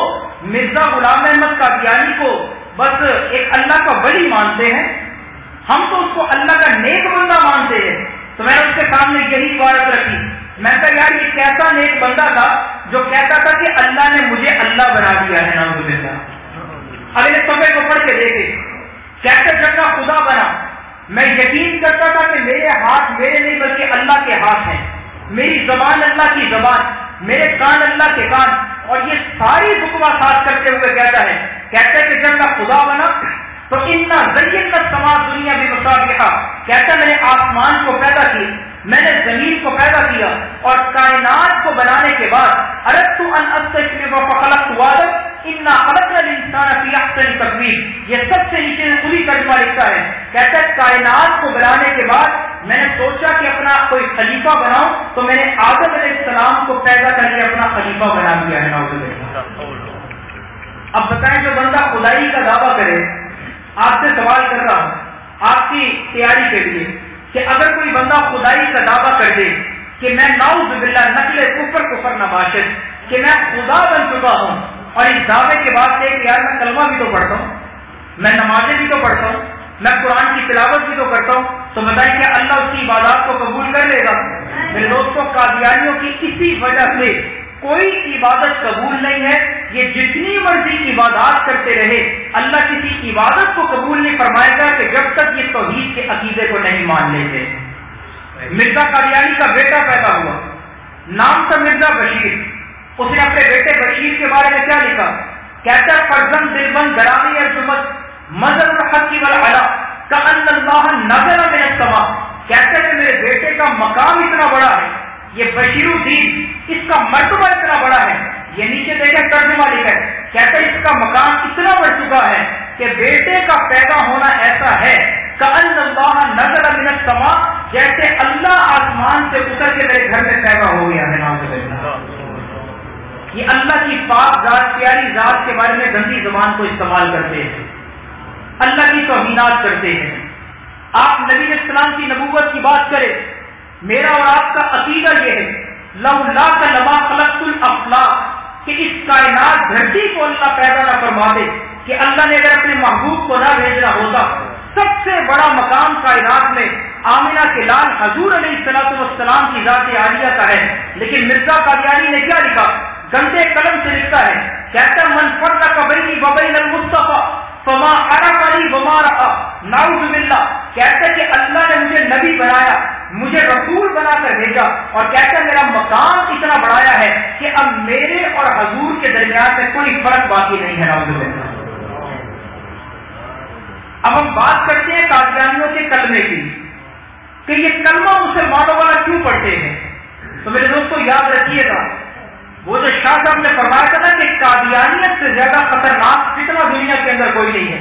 [SPEAKER 1] مرزا غلام احمد قادیانی کو بس ایک اللہ کا ولی مانتے ہیں، ہم تو اس کو اللہ کا نیک بندہ مانتے ہیں۔ تو میں نے اس کے سامنے یہی عبارت رکھی، میں کہا یار یہ کیسا نیک بندہ تھا جو کہتا تھا کہ اللہ نے مجھے اللہ بنا دیا ہے، نعوذ باللہ۔ اگلے صفحے کو پڑھ کے دیکھے، کہتے جب کا خدا بنا، میں یقین کرتا تھا کہ میرے ہاتھ میرے نہیں بلکہ اللہ کے ہاتھ ہیں، میری زبان اللہ کی زبان، میرے کان اللہ کے کان، اور یہ ساری بکوا ساتھ کرتے ہوئے کہتا ہے، کہتے کہ جب کا خدا بنا تو انا زینا السماء دنیا بمصابیح، کہتا میں نے آسمان کو پیدا کیا، میں نے زمین کو پیدا کیا، اور کائنات کو بنانے کے بعد اردت ان استکبر فخلقت آدم انا خلقنا الانسان فی احسن تقویم، یہ سب سے نیچے خودی ترجمہ لکھتا ہے، کہتا ہے کائنات کو بنانے کے بعد میں نے سوچا کہ اپنا کوئی خلیفہ بناؤں تو میں نے آدم علیہ السلام کو پیدا کر کے اپنا خلیفہ بنا دیا ہے، نعوذ باللہ۔ اب بتائیں جو بندہ خدائی کا دعویٰ کرے، آپ سے سوال کر رہا ہوں آپ کی تیاری کے لیے کہ اگر کوئی بندہ خدائی کا دعویٰ کر دے کہ میں نعوذ باللہ نقل کفر نباشد کہ میں خدا بن چکا ہوں، اور اس دعوے کے بعد کہ یار میں کلمہ بھی تو پڑھتا ہوں، میں نمازیں بھی تو پڑھتا ہوں، میں قرآن کی تلاوت بھی تو کرتا ہوں، تو بتائیں کہ اللہ اس کی عبادات کو قبول کر لے گا؟ میرے دوستوں، قادیانیوں کی اسی وجہ سے کوئی عبادت قبول نہیں ہے، یہ جتنی مرضی عبادات کرتے رہے اللہ کسی عبادت کو قبول نہیں فرمائے گا کہ جب تک یہ توحید کے عقیدے کو نہیں مان لیتے۔ مرزا قادیانی کا بیٹا پیدا ہوا، نام تھا مرزا بشیر، اس نے اپنے بیٹے بشیر کے بارے میں کیا لکھا، کہتا ہے فرزند دلبند گرامی ارجمت مظہر الحق والعلا کأن اللہ نزل من السماء، کہتے ہیں کہ میرے بیٹے کا مقام اتنا بڑا ہے، یہ بشیر الدین اس کا مرتبہ اتنا بڑا ہے، یہ نیچے دیکھیں ترجمہ لکھا ہے، کہتے ہیں اس کا مقام اتنا بڑھ چکا ہے کہ بیٹے کا پیدا ہونا ایسا ہے کأن اللہ نزل من السماء، جیسے اللہ آسمان سے اتر کے میرے گھر میں پیدا ہو گیا ہے، نعوذ باللہ۔ یہ اللہ کی پاک ذات پیاری ذات کے بارے میں گندی زبان کو استعمال کرتے ہیں، اللہ کی توہینات کرتے ہیں۔ آپ نبی علیہ السلام کی نبوت کی بات کریں، میرا اور آپ کا عقیدہ یہ ہے لولاک لما خلقت الافلاق، کہ اس کائنات دھرتی کو اللہ پیدا نہ فرما دے، کہ اللہ نے اگر اپنے محبوب کو نہ بھیجنا ہوتا، سب سے بڑا مقام کائنات میں آمنہ کے لال حضور علیہ السلام کی ذات عالیہ کا ہے، لیکن مرزا قادیانی نے کیا لکھا، گندے قلم سے لکھتا ہے، کہتا من فرق بینی وبین المصطفیٰ فما عرفنی وما رأى، نعوذ باللہ، کہتا ہے کہ اللہ نے مجھے نبی بنایا، مجھے رسول بنا کر بھیجا، اور کہتا ہے میرا مقام اتنا بڑھایا ہے کہ اب میرے اور حضور کے درمیان میں کوئی فرق باقی نہیں ہے، نعوذ باللہ۔ اب ہم بات کرتے ہیں قادیانیوں کے کلمے کی کہ یہ کلمہ مسلمانوں والا کیوں پڑھتے ہیں، تو میرے دوستو یاد رکھیے گا وہ جو شاہ صاحب نے فرمایا تھا نا کہ قادیانیت سے زیادہ خطرناک فتنہ دنیا کے اندر کوئی نہیں ہے،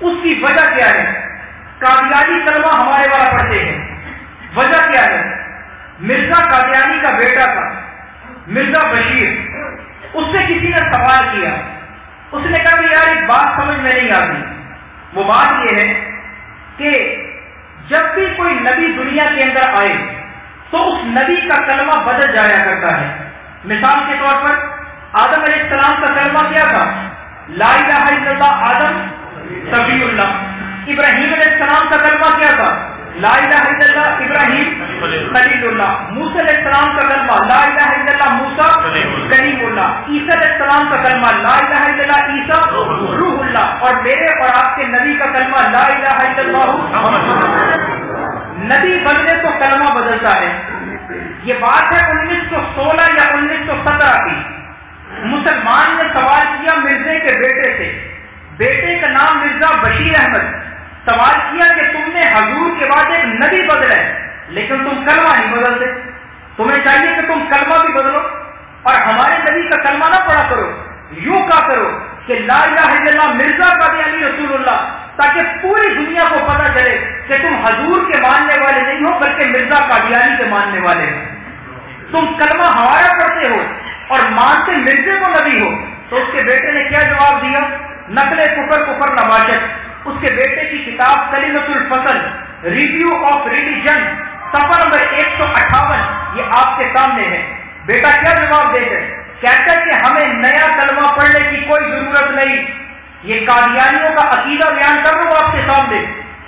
[SPEAKER 1] اس کی وجہ کیا ہے؟ قادیانی کلمہ ہمارے والا پڑھتے ہیں، وجہ کیا ہے؟ مرزا قادیانی کا بیٹا تھا مرزا بشیر، اس سے کسی نے سوال کیا، اس نے کہا کہ یار ایک بات سمجھ میں نہیں آتی، وہ بات یہ ہے کہ جب بھی کوئی نبی دنیا کے اندر آئے تو اس نبی کا کلمہ بدل جایا کرتا ہے۔ مثال کے طور پر آدم علیہ السلام کا کلمہ کیا تھا؟ لا الہ الا اللہ آدم صفی اللہ۔ ابراہیم علیہ السلام کا کلمہ کیا تھا؟ لا الہ الا اللہ ابراہیم خلیل اللہ۔ موسیٰ علیہ السلام کا کلمہ لا الہ الا اللہ موسیٰ کلیم اللہ۔ عیسیٰ علیہ السلام کا کلمہ لا الہ الا اللہ عیسیٰ روح اللہ۔ اور میرے اور آپ کے نبی کا کلمہ لا الہ الا اللہ۔ نبی بننے تو کلمہ بدلتا ہے، یہ بات ہے 1916 یا 1917 کی۔ مسلمان نے سوال کیا مرزے کے بیٹے سے، بیٹے کا نام مرزا بشیر احمد، سوال کیا کہ تم نے حضور کے بعد ایک نبی بدلا ہے لیکن تم کلمہ نہیں بدلتے، تمہیں چاہیے کہ تم کلمہ بھی بدلو اور ہمارے نبی کا کلمہ نہ پڑھا کرو، یوں کہا کرو کہ لا الہ الا اللہ مرزا قادیانی رسول اللہ، تاکہ پوری دنیا کو پتہ چلے کہ تم حضور کے ماننے والے نہیں ہو بلکہ مرزا قادیانی کے ماننے والے ہو، تم کلمہ ہمارا پڑھتے ہو اور مانتے مرزے کو نبی ہو۔ تو اس کے بیٹے نے کیا جواب دیا؟ نقل کفر نباشد، اس کے بیٹے کی کتاب کلمۃ الفصل ریویو آف ریلیجن صفحہ نمبر 158 یہ آپ کے سامنے ہے۔ بیٹا کیا جواب دے گئے؟ کہتا ہے کہ ہمیں نیا کلمہ پڑھنے کی کوئی ضرورت نہیں. یہ قادیانیوں کا عقیدہ بیان کر رہا ہوں آپ کے سامنے.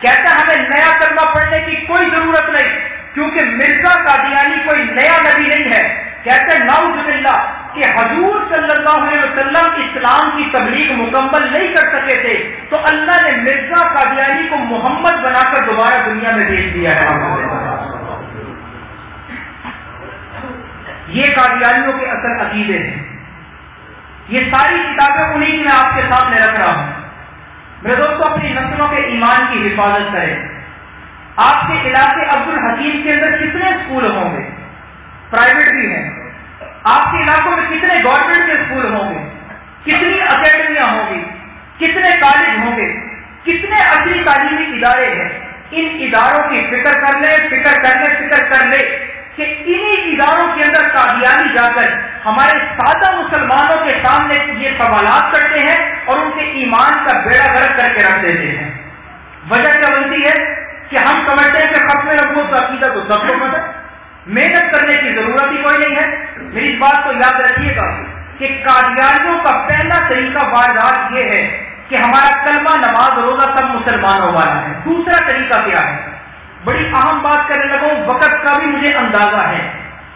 [SPEAKER 1] کہتا ہے ہمیں نیا کلمہ پڑھنے کی کوئی ضرورت نہیں کیونکہ مرزا قادیانی کوئی نیا نبی نہیں ہے. کہتے ہیں نعوذ باللہ کہ حضور صلی اللہ علیہ وسلم اسلام کی تبلیغ مکمل نہیں کر سکے تھے تو اللہ نے مرزا قادیانی کو محمد بنا کر دوبارہ دنیا میں بھیج دیا ہے. یہ قادیانیوں کے اصل عقیدے ہیں. یہ ساری کتابیں انہیں کی میں آپ کے سامنے رکھ رہا ہوں. میرے دوستوں اپنی نسلوں کے ایمان کی حفاظت کریں. آپ کے علاقے عبد الحکیم کے اندر کتنے اسکول ہوں گے؟ پرائیویٹ بھی ہیں. آپ کے علاقوں میں کتنے گورنمنٹ کے اسکول ہوں گے؟ کتنی اکیڈمیاں ہوں گی؟ کتنے کالج ہوں گے؟ کتنے اصلی تعلیمی ادارے ہیں؟ ان اداروں کی فکر کر لے کہ انہی اداروں کے اندر قادیانی جا کر ہمارے سادہ مسلمانوں کے سامنے یہ سوالات کرتے ہیں اور ان کے ایمان کا بیڑا غرق کر کے رکھ دیتے ہیں. وجہ کیا بنتی ہے کہ ہم سمجھتے ہیں کہ ختم نبوت کا عقیدہ تو سب کو پتہ ہے, محنت کرنے کی ضرورت ہی کوئی نہیں ہے. میری اس بات کو یاد رکھیے گا کہ قادیانیوں کا پہلا طریقہ واردات یہ ہے کہ ہمارا کلمہ نماز روزہ سب مسلمانوں والا ہے. دوسرا طریقہ کیا ہے؟ بڑی اہم بات کرنے لگوں, وقت کا بھی مجھے اندازہ ہے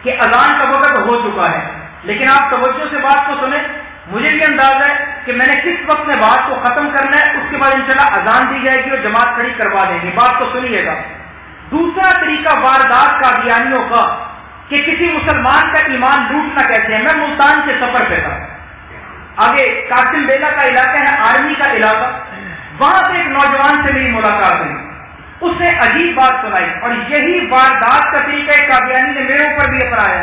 [SPEAKER 1] کہ اذان کا وقت ہو چکا ہے, لیکن آپ توجہ سے بات کو سنیں. مجھے بھی اندازہ ہے کہ میں نے کس وقت میں بات کو ختم کرنا ہے, اس کے بعد انشاءاللہ اذان دی جائے گی اور جماعت کھڑی کروا دیں گے. بات کو سنیے گا. دوسرا طریقہ واردات قادیانیوں کا کہ کسی مسلمان کا ایمان لوٹنا کہتے ہیں. میں ملتان کے سفر پہ تھا, آگے قاسم بیلا کا علاقہ ہے, آرمی کا علاقہ. وہاں سے ایک نوجوان سے میری ملاقات ہوئی, اس نے عجیب بات سنائی اور یہی واردات کا طریقہ ایک قادیانی نے میرے اوپر بھی اپنایا.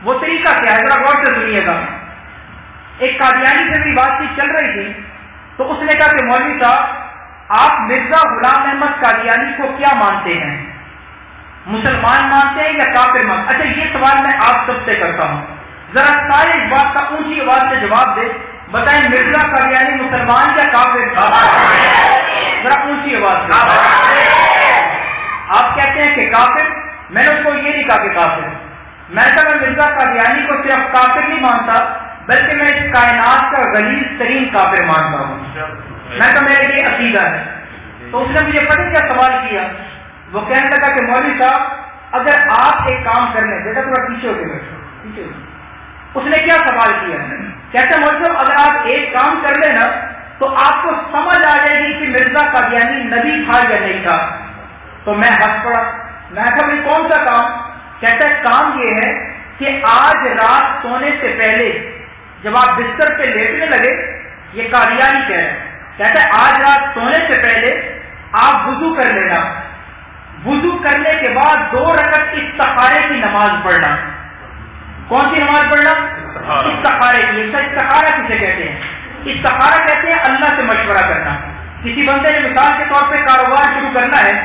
[SPEAKER 1] وہ طریقہ کیا ہے ذرا غور سے سنیے گا. ایک قادیانی سے میری بات چیت چل رہی تھی تو اس نے کہا کہ مولوی صاحب آپ مرزا غلام احمد قادیانی کو کیا مانتے ہیں, مسلمان مانتے ہیں یا کافر مانتے ہیں؟ اچھا یہ سوال میں آپ سب سے کرتا ہوں, ذرا سارے اس بات کا اونچی آواز سے جواب دے, بتائیں مرزا قادیانی مسلمان یا کافر؟ ذرا اونچی آواز سے. آپ کہتے ہیں کہ کافر. میں نے اس کو یہ نہیں کہا کہ کافر, میں کہا مرزا قادیانی کو صرف کافر نہیں مانتا بلکہ میں اس کائنات کا غلیظ ترین کافر مانتا ہوں. میں کہا میرے لیے عقیدہ ہے. تو اس نے مجھے پتہ کیا سوال کیا, وہ کہنے لگا کہ مولوی صاحب اگر آپ ایک کام کر لیں, بیٹا تھوڑا پیچھے ہو کے بیٹھو پیچھے. اس نے کیا سوال کیا, کہتے مولوی صاحب اگر آپ ایک کام کر لیں نا تو آپ کو سمجھ آ جائے گی کہ مرزا قادیانی نبی تھا یا نہیں تھا. تو میں ہنس پڑا. میں کہا بھائی کون سا کام؟ کہتا ہے کام یہ ہے کہ آج رات سونے سے پہلے جب آپ بستر پہ لیٹنے لگے, یہ قادیانی کہہ رہے ہیں, کہتا ہے آج رات سونے سے پہلے آپ وضو کر لینا, وضو کرنے کے بعد 2 رکعت استخارے کی نماز پڑھنا. کون سی نماز پڑھنا؟ استخارے کی. استخارہ کسے کہتے ہیں؟ استخارہ کہتے ہیں اللہ سے مشورہ کرنا. کسی بندے نے مثال کے طور پہ کاروبار شروع کرنا ہے,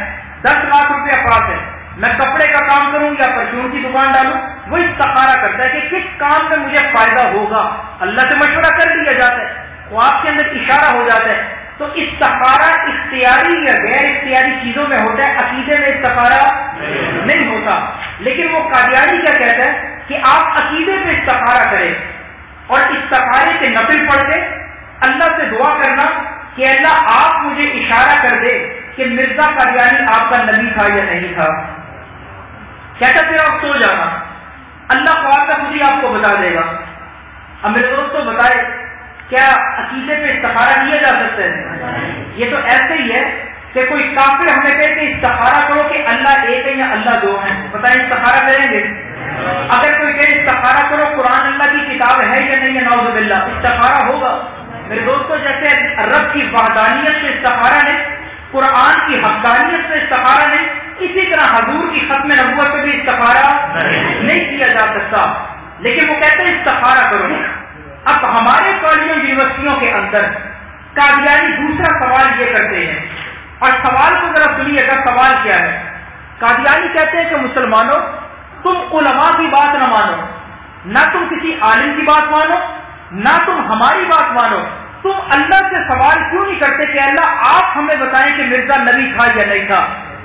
[SPEAKER 1] 10 لاکھ روپے پاس ہے, میں کپڑے کا کام کروں یا پرچون کی دکان ڈالوں, وہ استخارہ کرتا ہے کہ کس کام میں مجھے فائدہ ہوگا. اللہ سے مشورہ کر لیا جاتا ہے, وہ آپ کے اندر اشارہ ہو جاتا ہے. تو استخارہ اختیاری یا غیر اختیاری چیزوں میں ہوتا ہے, عقیدے میں استخارہ نہیں ہوتا. لیکن وہ قادیانی کیا کہتا ہے کہ آپ عقیدے پہ استخارہ کریں اور استخارے کے نفل پڑھ کے اللہ سے دعا کرنا کہ اللہ آپ مجھے اشارہ کر دے کہ مرزا قادیانی آپ کا نبی تھا یا نہیں تھا. کہتا پھر آپ سو جانا, اللہ خواب کا خود ہی آپ کو بتا دے گا. اب میرے دوستوں بتائے کیا عقیدے پہ استخارہ کیا جا سکتا ہے؟ یہ تو ایسے ہی ہے کہ کوئی کافر ہمیں کہے کہ استخارہ کرو کہ اللہ ایک ہے یا اللہ 2 ہیں, بتائیں استخارہ کریں گے؟ اگر کوئی کہے استخارہ کرو قرآن اللہ کی کتاب ہے یا نہیں ہے, نعوذ باللہ, استخارہ ہوگا. میرے دوستوں جیسے رب کی وحدانیت سے استخارہ نہیں, قرآن کی حقانیت سے استخارہ نہیں, اسی طرح حضور کی ختم نبوت سے بھی استخارہ نہیں کیا جا سکتا. لیکن وہ کہتے ہیں استخارہ کرو. اب ہمارے کالجوں یونیورسٹیوں کے اندر قادیانی دوسرا سوال یہ کرتے ہیں, اور سوال کو ذرا سنیے گا. سوال کیا ہے؟ قادیانی کہتے ہیں کہ مسلمانوں تم علماء کی بات نہ مانو, نہ تم کسی عالم کی بات مانو, نہ تم ہماری بات مانو. تم اللہ سے سوال کیوں نہیں کرتے کہ اللہ آپ ہمیں بتائیں کہ مرزا نبی تھا یا نہیں تھا؟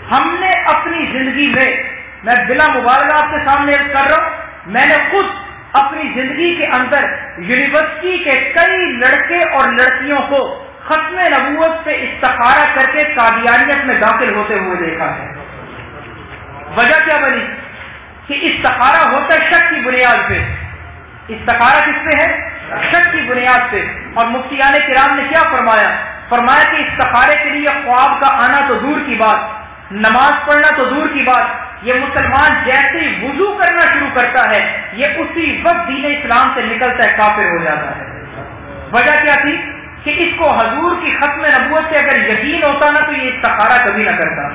[SPEAKER 1] ہم نے اپنی زندگی میں بلا مبالغہ آپ کے سامنے کر رہا ہوں, میں نے خود اپنی زندگی کے اندر یونیورسٹی کے کئی لڑکے اور لڑکیوں کو ختم نبوت سے استخارہ کر کے قادیانیت میں داخل ہوتے ہوئے دیکھا ہے۔ وجہ کیا بنی کہ استخارہ ہوتا ہے شک کی بنیاد پہ۔ استخارہ کس پہ ہے؟ شک کی بنیاد پہ۔ اور مفتیان کرام نے کیا فرمایا؟ فرمایا کہ استخارے کے لیے خواب کا آنا تو دور کی بات، نماز پڑھنا تو دور کی بات، یہ مسلمان جیسے ہی وضو کرنا شروع کرتا ہے یہ اسی وقت دین اسلام سے نکلتا ہے، کافر ہو جاتا ہے۔ وجہ کیا تھی کہ اس کو حضور کی ختم نبوت سے اگر یقین ہوتا نا تو یہ استخارہ کبھی نہ کرتا۔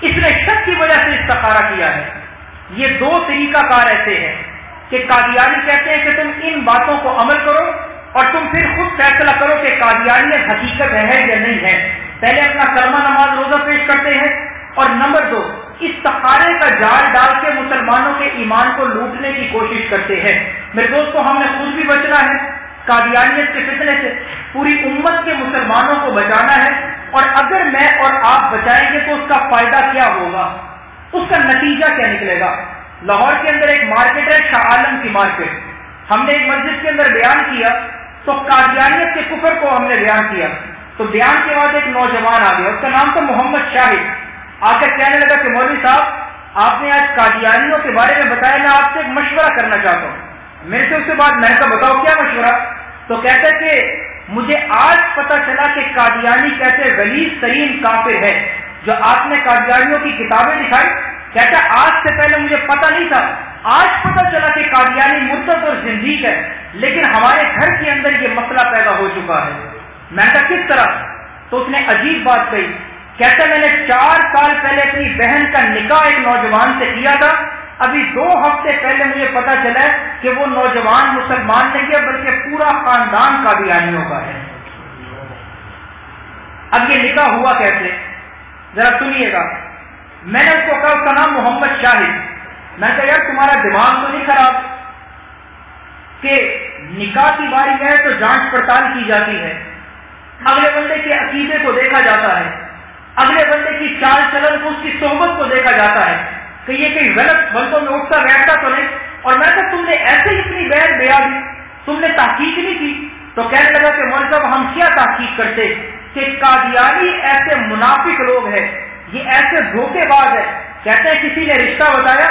[SPEAKER 1] اس نے شک کی وجہ سے استخارہ کیا ہے۔ یہ دو طریقہ کار ایسے ہیں کہ قادیانی کہتے ہیں کہ تم ان باتوں کو عمل کرو اور تم پھر خود فیصلہ کرو کہ قادیانیت حقیقت ہے یا نہیں ہے۔ پہلے اپنا کلمہ نماز روزہ پیش کرتے ہیں، اور نمبر دو استخارے کا جال ڈال کے مسلمانوں کے ایمان کو لوٹنے کی کوشش کرتے ہیں۔ میرے دوستو، ہم نے خود بھی بچنا ہے قادیانیت کے فتنے سے، پوری امت کے مسلمانوں کو بچانا ہے، اور اگر میں اور آپ بچائیں گے تو اس کا فائدہ کیا ہوگا، اس کا نتیجہ کیا نکلے گا۔ لاہور کے اندر ایک مارکیٹ ہے شاہ عالم کی مارکیٹ، ہم نے ایک مسجد کے اندر بیان کیا تو قادیانیت کے کفر کو ہم نے بیان کیا، تو بیان کے بعد ایک نوجوان آ گیا، اس کا نام تھا محمد شاہد، آ کر کہنے لگا کہ مولوی صاحب آپ نے آج قادیانیوں کے بارے میں بتایا، میں آپ سے ایک مشورہ کرنا چاہتا ہوں۔ میرے سے اس کے بعد میں کہا بتاؤ کیا مشورہ؟ تو کہتا کہ مجھے آج پتا چلا کہ قادیانی کیسے غلیظ ترین کافر ہے، جو آپ نے قادیانیوں کی کتابیں دکھائی، کہتا آج سے پہلے مجھے پتا نہیں تھا، آج پتا چلا کہ قادیانی مرتد اور زندیق ہے، لیکن ہمارے گھر کے اندر یہ مسئلہ پیدا ہو چکا ہے۔ میں کہا کس طرح؟ تو اس نے عجیب بات کہی، کہتا میں نے 4 سال پہلے اپنی بہن کا نکاح ایک نوجوان سے کیا تھا، ابھی 2 ہفتے پہلے مجھے پتا چلا کہ وہ نوجوان مسلمان نہیں ہے بلکہ پورا خاندان قادیانیوں کا ہے۔ اب یہ نکاح ہوا کیسے؟ ذرا سنیے گا۔ میں نے اس کو کہا، اس کا نام محمد شاہد، میں کہا یار تمہارا دماغ تو نہیں خراب کہ نکاح کی باری ہے تو جانچ پڑتال کی جاتی ہے، اگلے بندے کے عقیدے کو دیکھا جاتا ہے، اگلے بندے کی چال چلن کو، اس کی صحبت کو دیکھا جاتا ہے کہ یہ کئی غلط بندوں میں اٹھتا بیٹھتا تو نہیں۔ اور میں کہ تم نے ایسے ہی اپنی بہن بیاہ دی، تم نے تحقیق نہیں کی؟ تو کہنے لگا کہ مولوی صاحب ہم کیا تحقیق کرتے کہ قادیانی ایسے منافق لوگ ہیں، یہ ایسے دھوکے باز ہے۔ کہتے ہیں کسی نے رشتہ بتایا،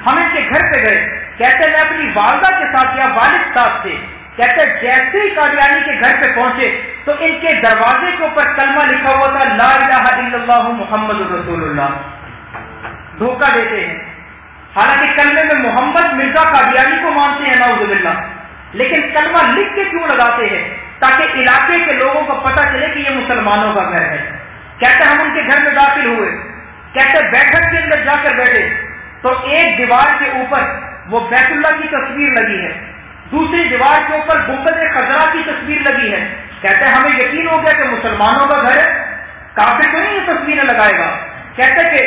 [SPEAKER 1] ہم ان کے گھر پہ گئے، کہتے میں اپنی والدہ کے ساتھ یا والد صاحب سے، کہتے جیسے ہی قادیانی کے گھر پہ پہنچے تو ان کے دروازے کے اوپر کلمہ لکھا ہوا تھا لا الہ الا اللہ محمد رسول اللہ۔ دھوکہ دیتے ہیں، حالانکہ کلمے میں محمد مرزا قادیانی کو مانتے ہیں نعوذ باللہ، لیکن کلمہ لکھ کے کیوں لگاتے ہیں؟ تاکہ علاقے کے لوگوں کو پتہ چلے کہ یہ مسلمانوں کا گھر ہے۔ کہتے ہم ان کے گھر میں داخل ہوئے، کہتے بیٹھک کے اندر جا کر بیٹھے تو ایک دیوار کے اوپر وہ بیت اللہ کی تصویر لگی ہے، دوسری دیوار کے اوپر گنبد خضرا کی تصویر لگی ہے۔ کہتے ہمیں یقین ہو گیا کہ مسلمانوں کا گھر ہے، کافر کو نہیں یہ تصویریں لگائے گا۔ کہتے کہ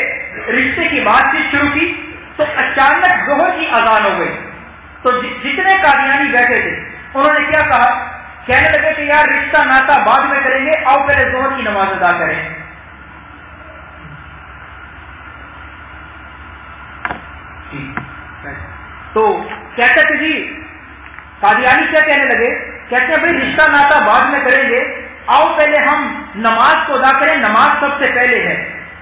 [SPEAKER 1] رشتے کی بات چیت شروع کی تو اچانک ظہر کی اذان ہو گئی، تو جتنے قادیانی بیٹھے تھے انہوں نے کیا کہا؟ کہنے لگے کہ یار رشتہ ناتا بعد میں کریں گے، آؤ پہلے ظہر کی نماز ادا کریں۔ تو کہتے تھے جی قادیانی کیا کہنے لگے؟ کہتے ہیں بھائی رشتہ ناتا بعد میں کریں گے، آؤ پہلے ہم نماز کو ادا کریں، نماز سب سے پہلے ہے۔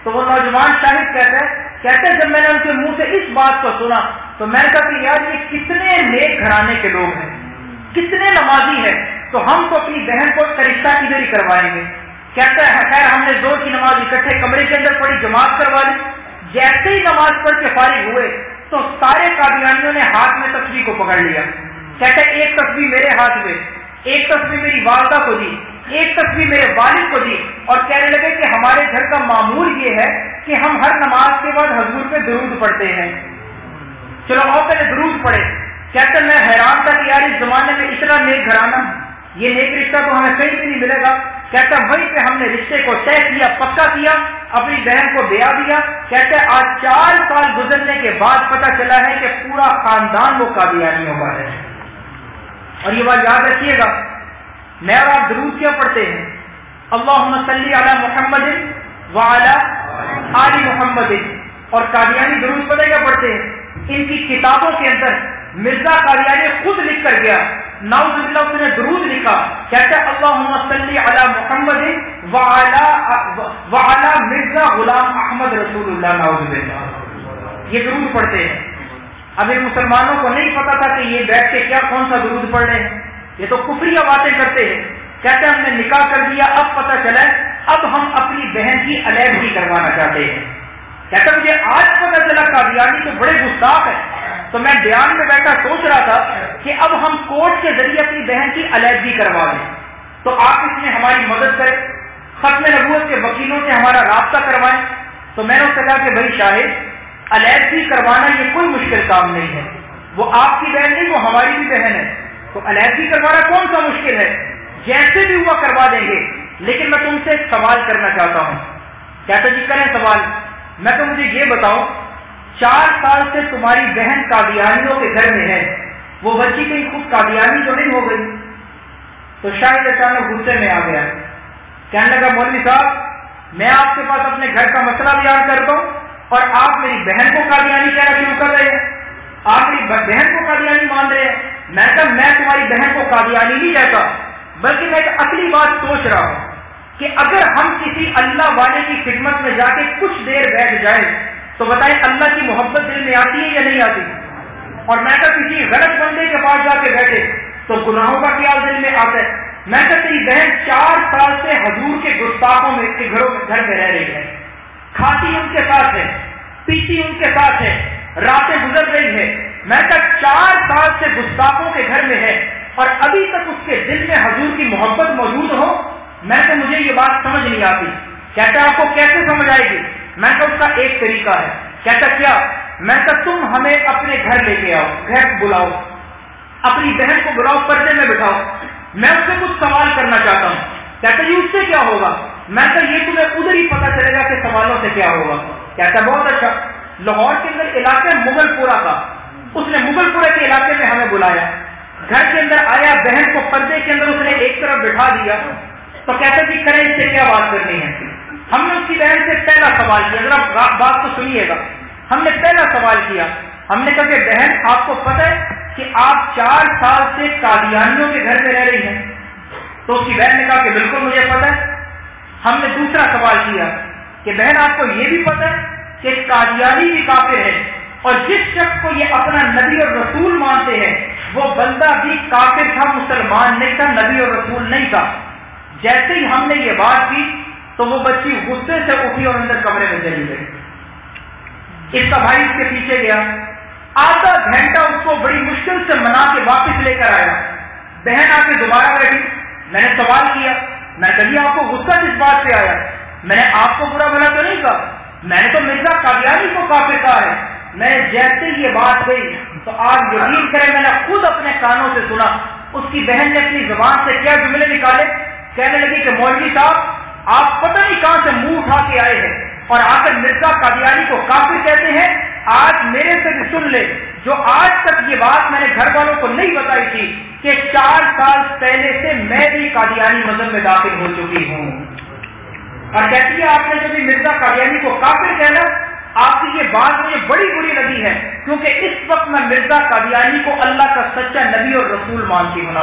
[SPEAKER 1] تو وہ نوجوان شاہد کہتے ہیں جب میں نے ان کے منہ سے اس بات کو سنا تو میں نے کہا کہ یار یہ کتنے نیک گھرانے کے لوگ ہیں، کتنے نمازی ہیں، تو ہم تو اپنی بہن کو رشتہ ادھر ہی کروائیں گے۔ کہتا ہے خیر ہم نے زور کی نماز اکٹھے کمرے کے اندر پڑھی، جماعت کروا لی۔ جیسے ہی نماز پڑھ کے فارغ ہوئے تو سارے قادیانیوں نے ہاتھ میں تسبیح کو پکڑ لیا۔ کہتا ہے ایک تسبیح میرے ہاتھ میں، ایک تسبیح میری والدہ کو دی، ایک تسبیح میرے والد کو دی، اور کہنے لگے کہ ہمارے گھر کا معمول یہ ہے کہ ہم ہر نماز کے بعد حضور پہ درود پڑھتے ہیں، چلو اور پہلے درود پڑھے۔ کہتے میں حیران تھا کہ یار اس زمانے میں اتنا نیک گھرانہ، یہ نیک رشتہ تو ہمیں کہیں بھی نہیں ملے گا۔ کہتا وہیں پہ ہم نے رشتے کو طے کیا، پکا کیا، اپنی بہن کو بیاہ دیا۔ کہتے آج 4 سال گزرنے کے بعد پتا چلا ہے کہ پورا خاندان وہ قادیانیوں کا ہے۔ اور یہ بات یاد رکھیے گا، میں اور آپ درود کیا پڑھتے ہیں؟ اللہم صلی علی محمد وعلی آل محمد، اور قادیانی درود پتہ کیا پڑھتے ہیں؟ ان کی کتابوں کے اندر مرزا قادیانی خود لکھ کر گیا، نعوذ باللہ اس نے درود لکھا، کہتا ہے اللہم صلی علی محمد وعلی مرزا غلام احمد رسول اللہ، نعوذ باللہ، یہ درود پڑھتے ہیں۔ اب ان مسلمانوں کو نہیں پتا تھا کہ یہ بیٹھ کے کیا کون سا درود پڑھ رہے ہیں، یہ تو کفریہ باتیں کرتے ہیں۔ کہتے ہیں ہم نے نکاح کر دیا، اب پتہ چلا اب ہم اپنی بہن کی علیحدگی کروانا چاہتے ہیں۔ کہتا مجھے آج پتہ چلا قادیانی تو بڑے گستاخ ہیں، تو میں دیان میں بیٹھا سوچ رہا تھا کہ اب ہم کورٹ کے ذریعے اپنی بہن کی علیحدگی کروا دیں، تو آپ اس میں ہماری مدد کریں، ختم نبوت کے وکیلوں سے ہمارا رابطہ کروائیں۔ تو میں نے اس سے کہا کہ بھائی شاہد، علیحدگی کروانا یہ کوئی مشکل کام نہیں ہے، وہ آپ کی بہن نہیں، وہ ہماری بھی بہن ہے، تو علیحدگی کروانا کون سا مشکل ہے، جیسے بھی ہوا کروا دیں گے، لیکن میں تم سے ایک سوال کرنا چاہتا ہوں۔ کہتا جی کریں سوال۔ میں تو مجھے یہ بتاؤ، 4 سال سے تمہاری بہن قادیانیوں کے گھر میں ہے، وہ بچی کہیں خود قادیانی تو نہیں ہو گئی؟ تو شاید اچانک غصے میں آ گیا، کہنے لگا مولوی صاحب میں آپ کے پاس اپنے گھر کا مسئلہ بیان کرتا ہوں اور آپ میری بہن کو قادیانی کہنا شروع کر رہے ہیں، آپ میری بہن کو قادیانی مان رہے ہیں۔ میں کہا میں تمہاری بہن کو قادیانی نہیں کہتا، بلکہ میں ایک اصلی بات سوچ رہا ہوں کہ اگر ہم کسی اللہ والے کی خدمت میں جا کے کچھ دیر بیٹھ جائیں تو بتائیں اللہ کی محبت دل میں آتی ہے یا نہیں آتی؟ اور میں کہا کسی غلط بندے کے پاس جا کے بیٹھے تو گناہوں کا خیال دل میں آتا ہے۔ میں کہا تیری بہن 4 سال سے حضور کے گستاخوں میں کے گھر میں رہ رہی ہے، کھاتی ان کے ساتھ ہے، پیتی ان کے ساتھ ہے، راتیں گزر رہی ہے۔ میں کہا 4 سال سے گستاخوں کے گھر میں ہے اور ابھی تک اس کے دل میں حضور کی محبت موجود ہو؟ میں کہ مجھے یہ بات سمجھ نہیں آتی۔ کہتا آپ کو کیسے سمجھ آئے گی؟ میں کہ اس کا ایک طریقہ ہے۔ کہتا کیا؟ میں کہ تم ہمیں اپنے گھر لے کے آؤ، گھر بلاؤ، اپنی بہن کو بلاؤ، پردے میں بٹھاؤ، میں اس سے کچھ سوال کرنا چاہتا ہوں۔ کہتا جی اس سے کیا ہوگا؟ میں کہ یہ تمہیں ادھر ہی پتا چلے گا کہ سوالوں سے کیا ہوگا۔ کہتا بہت اچھا۔ لاہور کے اندر علاقہ مغل پورہ کا، اس نے مغل پورے کے علاقے میں ہمیں بلایا، گھر کے اندر آیا، بہن کو پردے کے اندر اس نے ایک طرف بٹھا دیا، تو کہتا جی کریں اس سے کیا بات کرنی ہے؟ ہم نے اس کی بہن سے پہلا سوال کیا، ذرا بات تو سنیے گا۔ ہم نے پہلا سوال کیا، ہم نے کہا کہ بہن آپ کو پتہ ہے کہ آپ 4 سال سے قادیانیوں کے گھر میں رہ رہی ہیں؟ تو اس کی بہن نے کہا کہ بالکل مجھے پتہ ہے۔ ہم نے دوسرا سوال کیا کہ بہن آپ کو یہ بھی پتہ ہے کہ قادیانی بھی کافر ہے اور جس شخص کو یہ اپنا نبی اور رسول مانتے ہیں وہ بندہ بھی کافر تھا، مسلمان نہیں تھا، نبی اور رسول نہیں تھا۔ جیسے ہی ہم نے یہ بات کی تو وہ بچی غصے سے اٹھی اور اندر کمرے میں چلی گئی۔ اس کا بھائی اس کے پیچھے گیا، آدھا گھنٹہ اس کو بڑی مشکل سے منا کے واپس لے کر آیا۔ بہن آ کے دوبارہ بیٹھی، میں نے سوال کیا، میں کہی آپ کو غصہ کس بات سے آیا؟ میں نے آپ کو برا بھلا تو نہیں کہا، میں نے تو مرزا قادیانی کو کافر کہا ہے۔ میں جیسے یہ بات گئی تو آپ یقین کریں میں نے خود اپنے کانوں سے سنا، اس کی بہن نے اپنی زبان سے کیا جملے نکالے، کہنے لگی کہ مولوی صاحب آپ پتہ نہیں کہاں سے منہ اٹھا کے آئے ہیں اور آ کر مرزا قادیانی کو کافر کہتے ہیں۔ آج میرے سے بھی سن لے، جو آج تک یہ بات میں نے گھر والوں کو نہیں بتائی تھی کہ 4 سال پہلے سے میں بھی قادیانی مذہب میں داخل ہو چکی ہوں۔ اور کہتی ہے آپ نے جب مرزا قادیانی کو کافر کہنا، آپ کی یہ بات مجھے بڑی بری لگی ہے کیونکہ اس وقت میں مرزا قادیانی کو اللہ کا سچا نبی اور رسول مانتی ہوں۔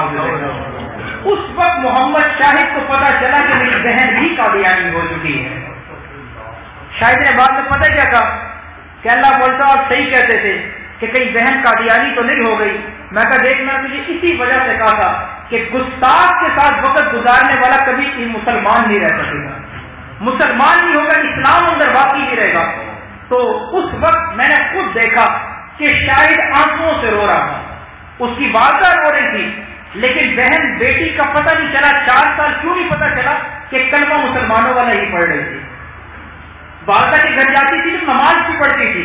[SPEAKER 1] اس وقت محمد شاہد کو پتا چلا کہ میری بہن بھی قادیانی ہو چکی ہے۔ شاہد نے بعد میں پتہ کیا کہا کہ اللہ بولتا آپ صحیح کہتے تھے کہ کہیں بہن قادیانی تو نہیں ہو گئی۔ میں کہا دیکھ میں تجھے اسی وجہ سے کہا تھا کہ گستاخ کے ساتھ وقت گزارنے والا کبھی مسلمان نہیں رہ سکے گا، مسلمان نہیں ہوگا، اسلام اندر باقی نہیں رہے گا۔ تو اس وقت میں نے خود دیکھا کہ شاہد آنکھوں سے رو رہا تھا، اس کی والدہ رو رہی تھی، لیکن بہن بیٹی کا پتہ نہیں چلا، 4 سال کیوں نہیں پتہ چلا کہ کلمہ مسلمانوں والا ہی پڑھ رہی تھی۔ والدہ کے گھر جاتی تھی تو نماز بھی پڑھتی تھی،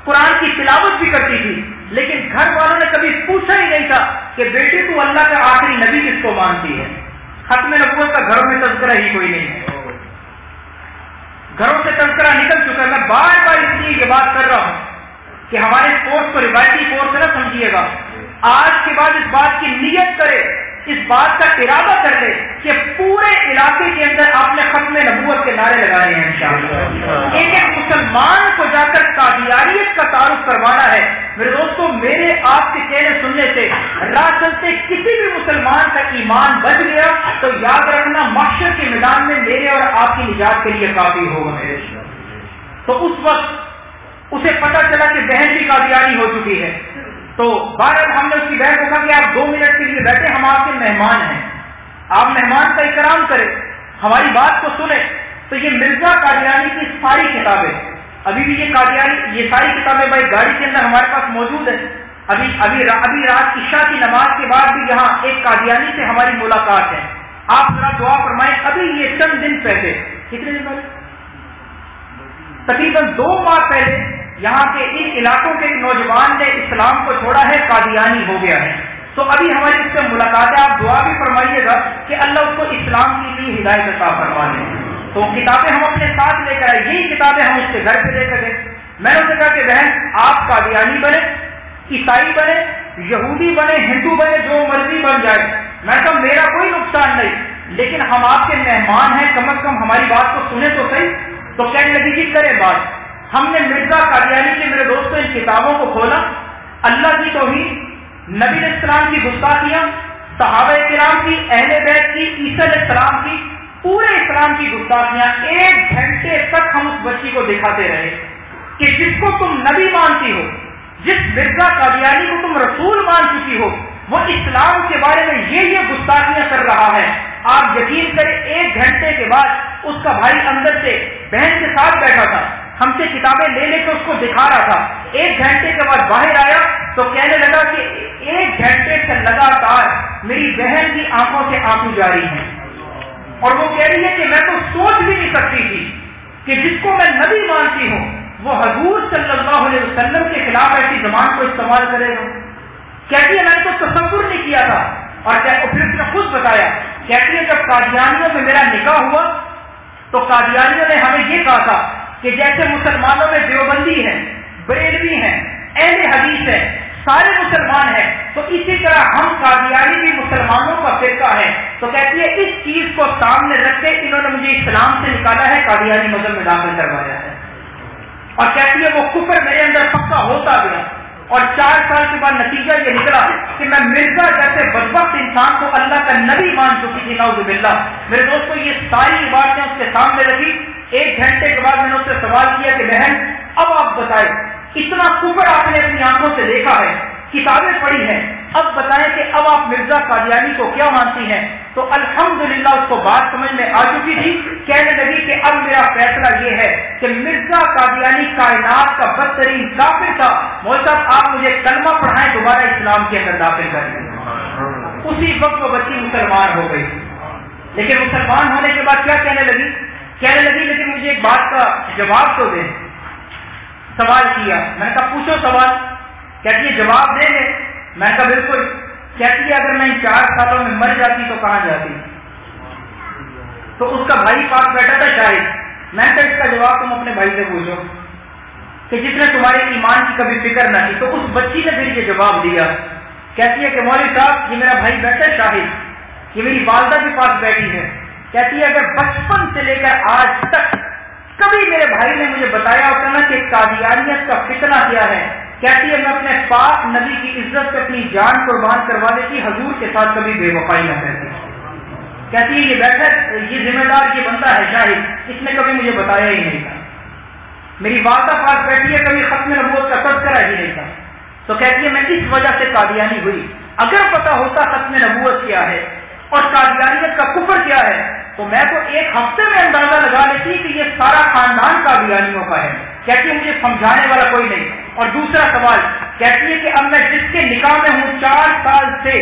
[SPEAKER 1] قرآن کی تلاوت بھی کرتی تھی، لیکن گھر والوں نے کبھی پوچھا ہی نہیں تھا کہ بیٹی تو اللہ کا آخری نبی کس کو مانتی ہے۔ ختم نبوت کا گھروں میں تذکرہ ہی کوئی نہیں ہے، گھروں سے تذکرہ نکل چکا ہے۔ میں بار بار اس لیے یہ بات کر رہا ہوں کہ ہمارے کورس کو روایتی کورس نہ سمجھیے گا، آج کے بعد اس بات کی نیت کرے، اس بات کا ارادہ کر لے کہ پورے علاقے کے اندر آپ نے ختم نبوت کے نعرے لگانے ہیں انشاءاللہ۔ ایک ایک مسلمان کو جا کر قادیانیت کا تعارف کروانا ہے۔ میرے دوستوں میرے آپ کے کہنے سننے سے راہ چلتے کسی بھی مسلمان کا ایمان بچ گیا تو یاد رکھنا محشر کے میدان میں میرے اور آپ کی نجات کے لیے کافی ہوگا میرے۔ تو اس وقت اسے پتہ چلا کہ بہن بھی قادیانی ہو چکی ہے، تو بہرحال ہم نے اس کی بہن کو کہا کہ آپ 2 منٹ کے لیے بیٹھے، ہم آپ کے مہمان ہیں، آپ مہمان کا اکرام کریں، ہماری بات کو سنیں۔ تو یہ مرزا قادیانی کی ساری کتابیں، ابھی بھی یہ ساری کتابیں بھائی گاڑی کے اندر ہمارے پاس موجود ہے۔ ابھی رات عشاء کی نماز کے بعد بھی یہاں ایک قادیانی سے ہماری ملاقات ہے، آپ ذرا دعا فرمائیں۔ ابھی یہ چند دن پہلے، کتنے دن پہلے، تقریباً 2 ماہ پہلے یہاں کے ان علاقوں کے ایک نوجوان نے اسلام کو چھوڑا ہے، قادیانی ہو گیا ہے۔ تو ابھی ہماری اس سے ملاقات ہے، آپ دعا بھی فرمائیے گا کہ اللہ اس کو اسلام کے لیے ہدایت عطا فرما دے۔ تو کتابیں ہم اپنے ساتھ لے کر آئے، یہی کتابیں ہم اس کے گھر پہ لے کر گئے۔ میں نے اسے کہا کہ بہن آپ قادیانی بنے، عیسائی بنے، یہودی بنے، ہندو بنے، جو مرضی بن جائے، میں کہا میرا کوئی نقصان نہیں، لیکن ہم آپ کے مہمان ہیں، کم از کم ہماری بات کو سنیں تو صحیح۔ تو کہنے لگی جی کریں بات۔ ہم نے مرزا قادیانی کے میرے دوستوں ان کتابوں کو کھولا، اللہ کی توحید، نبی علیہ السلام کی گستاخیاں، صحابہ کرام کی، اہل بیت کی، عیسی علیہ السلام کی، پورے اسلام کی گستاخیاں 1 گھنٹے تک ہم اس بچی کو دکھاتے رہے کہ جس کو تم نبی مانتی ہو، جس مرزا قادیانی کو تم رسول مان چکی ہو، وہ اسلام کے بارے میں یہ گستاخیاں کر رہا ہے۔ آپ یقین کریں 1 گھنٹے کے بعد اس کا بھائی اندر سے بہن کے ساتھ بیٹھا تھا، ہم سے کتابیں لے لے کے اس کو دکھا رہا تھا۔ 1 گھنٹے کے بعد باہر آیا تو کہنے لگا کہ 1 گھنٹے سے لگاتار میری بہن کی آنکھوں سے آنسو جاری ہیں، اور وہ کہہ رہی ہے کہ میں تو سوچ بھی نہیں سکتی تھی کہ جس کو میں نبی مانتی ہوں وہ حضور صلی اللہ علیہ وسلم کے خلاف ایسی زبان کو استعمال کرے گا۔ کہتی ہے میں نے تو تصور نہیں کیا تھا۔ اور پھر اس نے خود بتایا، کہتی ہے جب قادیانیوں میں میرا نکاح ہوا تو قادیانیوں نے ہمیں یہ کہا تھا کہ جیسے مسلمانوں میں دیوبندی ہیں، بریلوی ہیں، اہل حدیث ہیں، سارے مسلمان ہیں، تو اسی طرح ہم قادیانی بھی مسلمانوں کا فرقہ ہے۔ تو کہتی ہے اس چیز کو سامنے رکھ کے انہوں نے مجھے اسلام سے نکالا ہے، قادیانی مذہب میں داخل کروایا ہے۔ اور کہتی ہے وہ کفر میرے اندر پکا ہوتا گیا، اور 4 سال کے بعد نتیجہ یہ نکلا کہ میں مرزا جیسے بدبخت انسان کو اللہ کا نبی مان چکی تھی، نعوذ باللہ۔ میرے دوستو یہ ساری باتیں اس کے سامنے رکھی۔ 1 گھنٹے کے بعد میں نے اس سے سوال کیا کہ بہن اب آپ بتائیں، اتنا کفر آپ نے اپنی آنکھوں سے دیکھا ہے، کتابیں پڑھی ہیں، اب بتائیں کہ اب آپ مرزا قادیانی کو کیا مانتی ہیں؟ تو الحمدللہ اس کو بات سمجھ میں آ چکی تھی، کہنے لگی کہ اب میرا فیصلہ یہ ہے کہ مرزا قادیانی کائنات کا بدترین کافر تھا، مولوی صاحب آپ مجھے کلمہ پڑھائیں، دوبارہ اسلام کے اندر داخل کر دیں۔ اسی وقت وہ بچی مسلمان ہو گئی۔ لیکن مسلمان ہونے کے بعد کیا کہنے لگی لیکن مجھے ایک بات کا جواب تو دیں۔ سوال کیا، میں نے کہا پوچھو سوال۔ کہتی ہے جواب دیں گے؟ میں نے کہا بالکل۔ کہتی ہے اگر میں ان 4 سالوں میں مر جاتی تو کہاں جاتی؟ تو اس کا بھائی پاس بیٹھا تھا شاہد، میں نے کہا اس کا جواب تم اپنے بھائی سے پوچھو کہ جس نے تمہارے ایمان کی کبھی فکر نہ کی۔ تو اس بچی نے پھر یہ جواب دیا، کہتی ہے کہ مولوی صاحب یہ میرا بھائی بیٹھا شاہد، یہ میری والدہ کے پاس بیٹھی ہے، کہتی ہے اگر بچپن سے لے کر آج تک کبھی میرے بھائی نے مجھے بتایا ہوتا نا کہ قادیانیت کا فتنہ کیا ہے، کہتی ہے میں اپنے پاک نبی کی عزت پہ اپنی جان قربان کروا دیتی، حضور کے ساتھ کبھی بے وفائی نہ کرتی۔ کہتی ہے یہ بیٹھا، یہ ذمہ دار یہ بندہ ہے شاہد، اس نے کبھی مجھے بتایا ہی نہیں تھا۔ میری والدہ پاس بیٹھی ہے، کبھی ختم نبوت کا تذکرہ ہی نہیں تھا۔ تو کہتی ہے میں اس وجہ سے قادیانی ہوئی، اگر پتا ہوتا ختم نبوت کیا ہے اور قادیانیت کا کفر کیا ہے تو میں تو 1 ہفتے میں اندازہ لگا لیتی کہ یہ سارا خاندان قادیانیوں کا ہے۔ کہتی ہے مجھے سمجھانے والا کوئی نہیں۔ اور دوسرا سوال، کہتی ہے کہ اب میں جس کے نکاح میں ہوں 4 سال سے،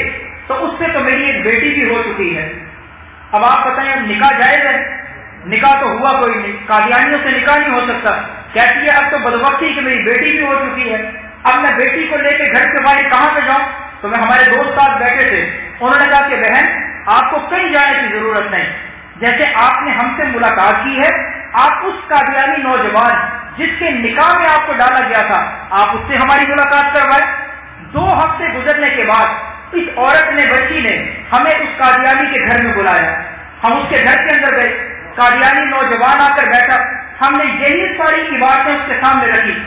[SPEAKER 1] تو اس سے تو میری ایک بیٹی بھی ہو چکی ہے۔ اب آپ بتائیں نکاح جائز ہے؟ نکاح تو ہوا کوئی نہیں، قادیانیوں سے نکاح نہیں ہو سکتا۔ کہتی ہے اب تو بدبختی کہ میری بیٹی بھی ہو چکی ہے، اب میں بیٹی کو لے کے گھر کے باہر کہاں پہ جاؤں؟ تو میں ہمارے دوست ساتھ بیٹھے تھے، انہوں نے کہا کہ بہن آپ کو کہیں جانے کی ضرورت نہیں، جیسے آپ نے ہم سے ملاقات کی ہے، آپ اس قادیانی نوجوان جس کے نکاح میں آپ کو ڈالا گیا تھا آپ اس سے ہماری ملاقات کروائے۔ 2 ہفتے گزرنے کے بعد اس عورت نے، بچی نے ہمیں اس قادیانی کے گھر میں بلایا، ہم اس کے گھر کے اندر گئے، قادیانی نوجوان آ کر بیٹھا، ہم نے یہی ساری عبارتیں اس کے سامنے رکھی۔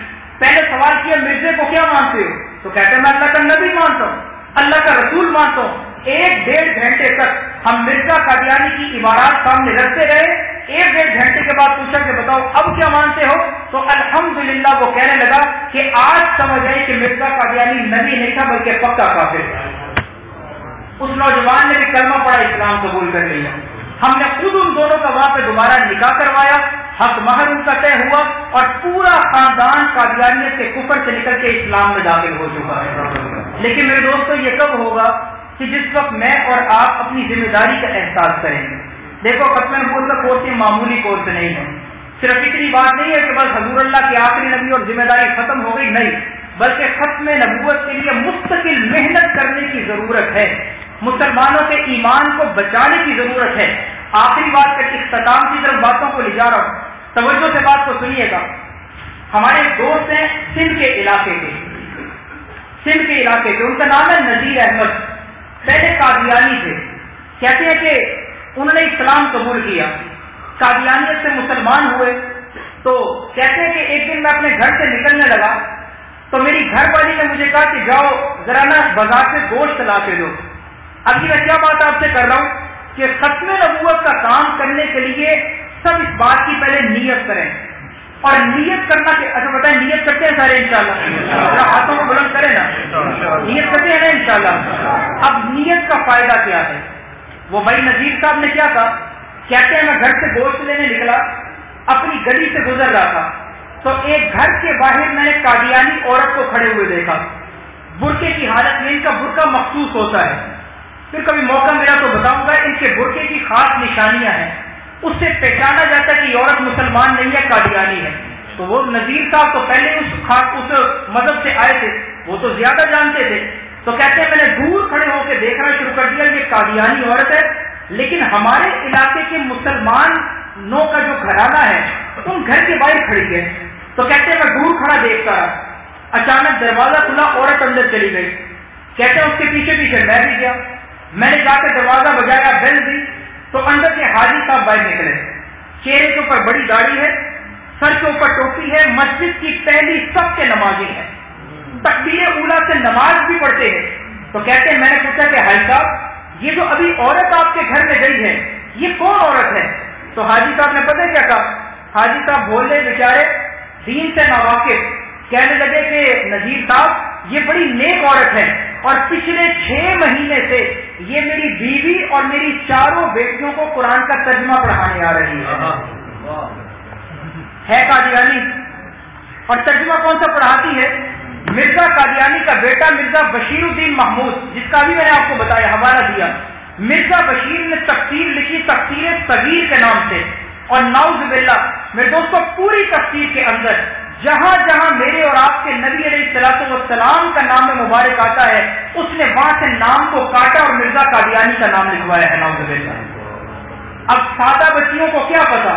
[SPEAKER 1] پہلے سوال کیا مرزے کو کیا مانتے ہو؟ تو کہتے ہیں میں اللہ کا نبی مانتا ہوں، اللہ کا رسول مانتا ہوں۔ 1-1.5 گھنٹے تک ہم مرزا قادیانی کی عبارات سامنے رکھتے رہے۔ 1-1.5 گھنٹے کے بعد پوچھا کہ بتاؤ اب کیا مانتے ہو؟ تو الحمدللہ وہ کہنے لگا کہ آج سمجھ آئی کہ مرزا قادیانی نبی نہیں تھا بلکہ پکا کافر تھا۔ اس نوجوان نے بھی کلمہ پڑھا، اسلام قبول کر لیا۔ ہم نے خود ان دونوں کا وہاں پہ دوبارہ نکاح کروایا، حق مہر ان کا طے ہوا، اور پورا خاندان قادیانیت کے کفر سے نکل کے اسلام میں داخل ہو چکا ہے۔ لیکن میرے دوستو یہ کب ہوگا کہ جس وقت میں اور آپ اپنی ذمہ داری کا احساس کریں گے۔ دیکھو ختم نبوت کا کورس یہ معمولی کورس نہیں ہے، صرف اتنی بات نہیں ہے کہ بس حضور اللہ کے آخری نبی اور ذمہ داری ختم ہو گئی، نہیں، بلکہ ختم نبوت کے لیے مستقل محنت کرنے کی ضرورت ہے، مسلمانوں کے ایمان کو بچانے کی ضرورت ہے۔ آخری بات کر اختتام کی طرف باتوں کو لے جا رہا ہوں، توجہ سے بات کو سنیے گا۔ ہمارے دوست ہیں سندھ کے علاقے کے، ان کا نام ہے نذیر احمد، پہلے قادیانی تھے۔ کہتے ہیں کہ انہوں نے اسلام قبول کیا، قادیانیت سے مسلمان ہوئے، تو کہتے ہیں کہ ایک دن میں اپنے گھر سے نکلنے لگا تو میری گھر والی نے مجھے کہا کہ جاؤ ذرا نا بازار سے گوشت لا کے دو۔ ابھی میں کیا بات آپ سے کر رہا ہوں کہ ختم نبوت کا کام کرنے کے لیے سب اس بات کی پہلے نیت کریں، اور نیت کرنا کہ اچھا بتائیں نیت کرتے ہیں سارے انشاءاللہ؟ ہاتھوں کو بلند کریں نا، نیت کرتے ہیں نا انشاءاللہ۔ اب نیت کا فائدہ کیا ہے؟ وہ بھائی نذیر صاحب نے کیا کہا، کہتے ہیں میں گھر سے گوشت لینے نکلا، اپنی گلی سے گزر رہا تھا تو ایک گھر کے باہر میں نے قادیانی عورت کو کھڑے ہوئے دیکھا، برقعے کی حالت میں، ان کا برقع مخصوص ہوتا ہے، پھر کبھی موقع ملا تو بتاؤں گا، ان کے برقعے کی خاص نشانیاں ہیں، اس سے پہچانا جاتا ہے کہ یہ عورت مسلمان نہیں ہے، قادیانی ہے۔ تو وہ نذیر صاحب تو پہلے اس مذہب سے آئے تھے، وہ تو زیادہ جانتے تھے، تو کہتے ہیں میں نے دور کھڑے ہو کے دیکھنا شروع کر دیا، یہ قادیانی عورت ہے، لیکن ہمارے علاقے کے مسلمانوں کا جو گھرانہ ہے ان گھر کے باہر کھڑی ہے۔ تو کہتے ہیں میں دور کھڑا دیکھتا رہا، اچانک دروازہ کھلا، عورت اندر چلی گئی۔ کہتے ہیں اس کے پیچھے پیچھے میں بھی گیا، میں نے جا کے دروازہ بجایا، بیل دی تو اندر کے حاجی صاحب باہر نکلے، چہرے کے اوپر بڑی داڑھی ہے، سر کے اوپر ٹوپی ہے، مسجد کی پہلی صف کے نمازی ہیں، تکبیر اولیٰ سے نماز بھی پڑھتے ہیں۔ تو کہتے ہیں میں نے پوچھا کہ حاجی صاحب یہ جو ابھی عورت آپ کے گھر میں گئی ہے یہ کون عورت ہے؟ تو حاجی صاحب نے پتہ کیا کہا، حاجی صاحب بولے بیچارے دین سے ناواقف، کہنے لگے کہ نذیر صاحب یہ بڑی نیک عورت ہے اور پچھلے 6 مہینے سے یہ میری بیوی اور میری 4 بیٹیوں کو قرآن کا ترجمہ پڑھانے آ رہی ہے قادیانی، اور ترجمہ کون سا پڑھاتی ہے؟ مرزا قادیانی کا بیٹا مرزا بشیر الدین محمود، جس کا بھی میں نے آپ کو بتایا، حوالہ دیا، مرزا بشیر نے تفسیر لکھی تفسیر صغیر کے نام سے، اور نعوذ باللہ میرے دوستوں پوری تفسیر کے اندر جہاں جہاں میرے اور آپ کے نبی علیہ الصلوۃ والسلام کا نام مبارک آتا ہے اس نے وہاں سے نام کو کاٹا اور مرزا قادیانی کا نام لکھوایا ہے، نعوذ باللہ۔ اب سادہ بچیوں کو کیا پتا،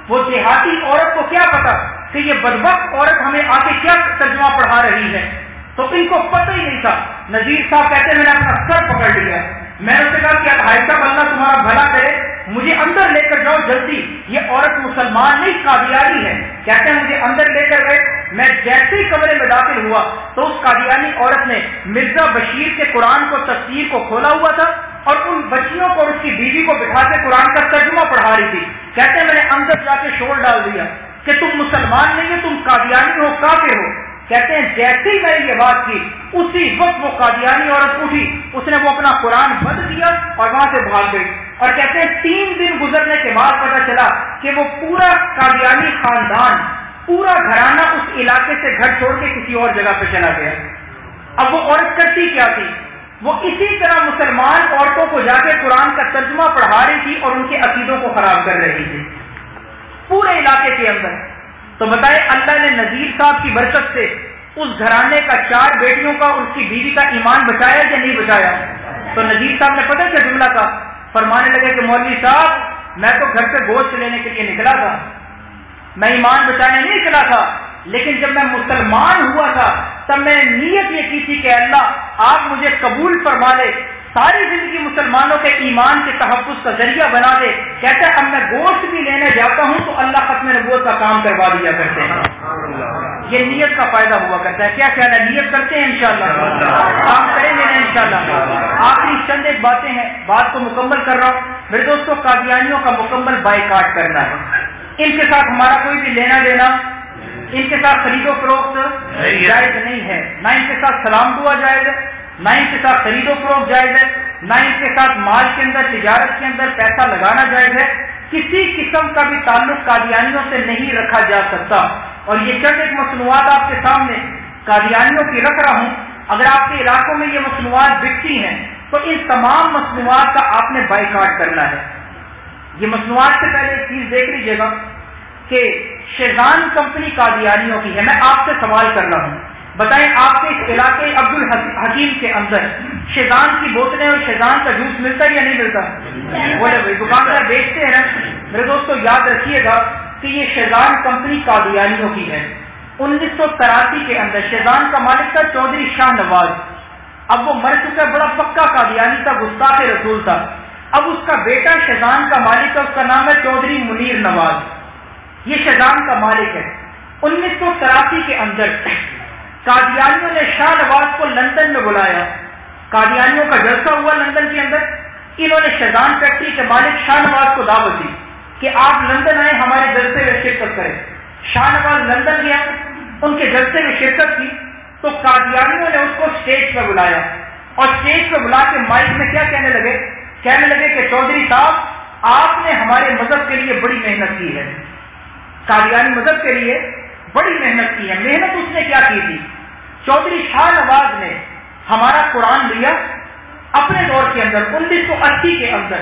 [SPEAKER 1] وہ دیہاتی عورت کو کیا پتا کہ یہ بدبخت عورت ہمیں آ کے کیا ترجمہ پڑھا رہی ہے، تو ان کو پتہ ہی نہیں تھا۔ نذیر صاحب کہتے ہیں میں نے اپنا سر پکڑ لیا، میں نے اسے کہا کہ بھائی صاحب اللہ تمہارا بھلا کرے، مجھے اندر لے کر جاؤ جلدی، یہ عورت مسلمان نہیں قادیانی ہے۔ کہتے ہیں مجھے اندر لے کر گئے، میں جیسے ہی کمرے میں داخل ہوا تو اس قادیانی عورت نے مرزا بشیر کے قرآن کو تفسیر کو کھولا ہوا تھا اور ان بچیوں کو اور اس کی بیوی کو بٹھا کے قرآن کا ترجمہ پڑھا رہی تھی۔ کہتے ہیں میں نے اندر جا کے شور ڈال دیا کہ تم مسلمان نہیں ہو، تم قادیانی ہو، کافر ہو۔ کہتے ہیں جیسے ہی میں نے یہ بات کی اسی وقت وہ قادیانی عورت اٹھی، اس نے وہ اپنا قرآن بند کیا اور وہاں سے بھاگ گئی، اور کہتے ہیں 3 دن گزرنے کے بعد پتا چلا کہ وہ پورا قادیانی خاندان، پورا گھرانہ اس علاقے سے گھر چھوڑ کے کسی اور جگہ پہ چلا گیا۔ اب وہ عورت کرتی کیا تھی، وہ اسی طرح مسلمان عورتوں کو جا کے قرآن کا ترجمہ پڑھا رہی تھی اور ان کے عقیدوں کو خراب کر رہی تھی پورے علاقے کے اندر۔ تو بتائے اللہ نے نذیر صاحب کی برکت سے اس گھرانے کا 4 بیٹیوں کا اور اس کی بیوی کا ایمان بچایا یا نہیں بچایا؟ تو نذیر صاحب نے پتہ کیا جملہ کا فرمانے لگے کہ مولوی صاحب میں تو گھر سے گوشت لینے کے لیے نکلا تھا، میں ایمان بچانے نہیں نکلا تھا، لیکن جب میں مسلمان ہوا تھا تب میں نے نیت یہ کی تھی کہ اللہ آپ مجھے قبول فرما لے، ساری زندگی مسلمانوں کے ایمان کے تحفظ کا ذریعہ بنا دے۔ کہتا ہے اب میں گوشت بھی لینے جاتا ہوں تو اللہ ختم نبوت کا کام کروا دیا کرتے ہیں۔ یہ نیت کا فائدہ ہوا کرتا ہے. کیا خیال ہے؟ نیت کرتے ہیں انشاءاللہ، کام کریں گے نا انشاءاللہ. آخری چند ایک باتیں ہیں، بات کو مکمل کر رہا ہوں. میرے دوستوں، قادیانیوں کا مکمل بائیکاٹ کرنا ہے. ان کے ساتھ ہمارا کوئی بھی لینا دینا، ان کے ساتھ خرید و فروخت جائز نہیں ہے، نہ ان کے ساتھ سلام دعا جائز ہے، نہ ان کے ساتھ خرید و فروخت جائز ہے، نہ ان کے ساتھ مال کے اندر، تجارت کے اندر پیسہ لگانا جائز ہے. کسی قسم کا بھی تعلق قادیانیوں سے نہیں رکھا جا سکتا. اور یہ چند ایک مصنوعات آپ کے سامنے قادیانیوں کی رکھ رہا ہوں. اگر آپ کے علاقوں میں یہ مصنوعات بکتی ہیں تو ان تمام مصنوعات کا آپ نے بائیکاٹ کرنا ہے. یہ مصنوعات سے پہلے ایک چیز دیکھ لیجیے گا کہ شیزان کمپنی قادیانیوں کی ہے. میں آپ سے سوال کر رہا ہوں، بتائیں آپ کے اس علاقے عبد الحکیم کے اندر شیزان کی بوتلیں اور شیزان کا جوس ملتا ہے یا نہیں ملتا؟ بولے بھائی، دکاندار بیچتے ہیں نا. میرے دوستو یاد رکھیے گا کہ یہ شیزان کمپنی قادیانیوں کی ہے. 1983 کے اندر شیزان کا مالک تھا چودھری شاہ نواز. اب وہ مر چکا، بڑا پکا قادیانی تھا، گستاخ رسول تھا. اب اس کا بیٹا شیزان کا مالک ہے، اس کا نام ہے چودھری منیر نواز. یہ شیزان کا مالک ہے. 1983 کے اندر قادیانیوں نے شاہ نواز کو لندن میں بلایا. قادیانیوں کا جلسہ ہوا لندن کے اندر. انہوں نے شیزان فیکٹری کے مالک شاہ نواز کو دعوت دی کہ آپ لندن آئے، ہمارے جلسے میں شرکت کریں. شاہ نواز لندن گیا، ان کے جلسے میں شرکت کی تو قادیانیوں نے اس کو اسٹیج پہ بلایا اور اسٹیج پہ بلا کے مائک میں کیا کہنے لگے کہ چودھری صاحب، آپ نے ہمارے مذہب کے لیے بڑی محنت کی ہے. قادیانی مذہب کے لیے بڑی محنت کی ہے. محنت اس نے کیا کی تھی؟ چودھری شاہ نواز نے ہمارا قرآن لیا اپنے دور کے اندر 1980 کے اندر،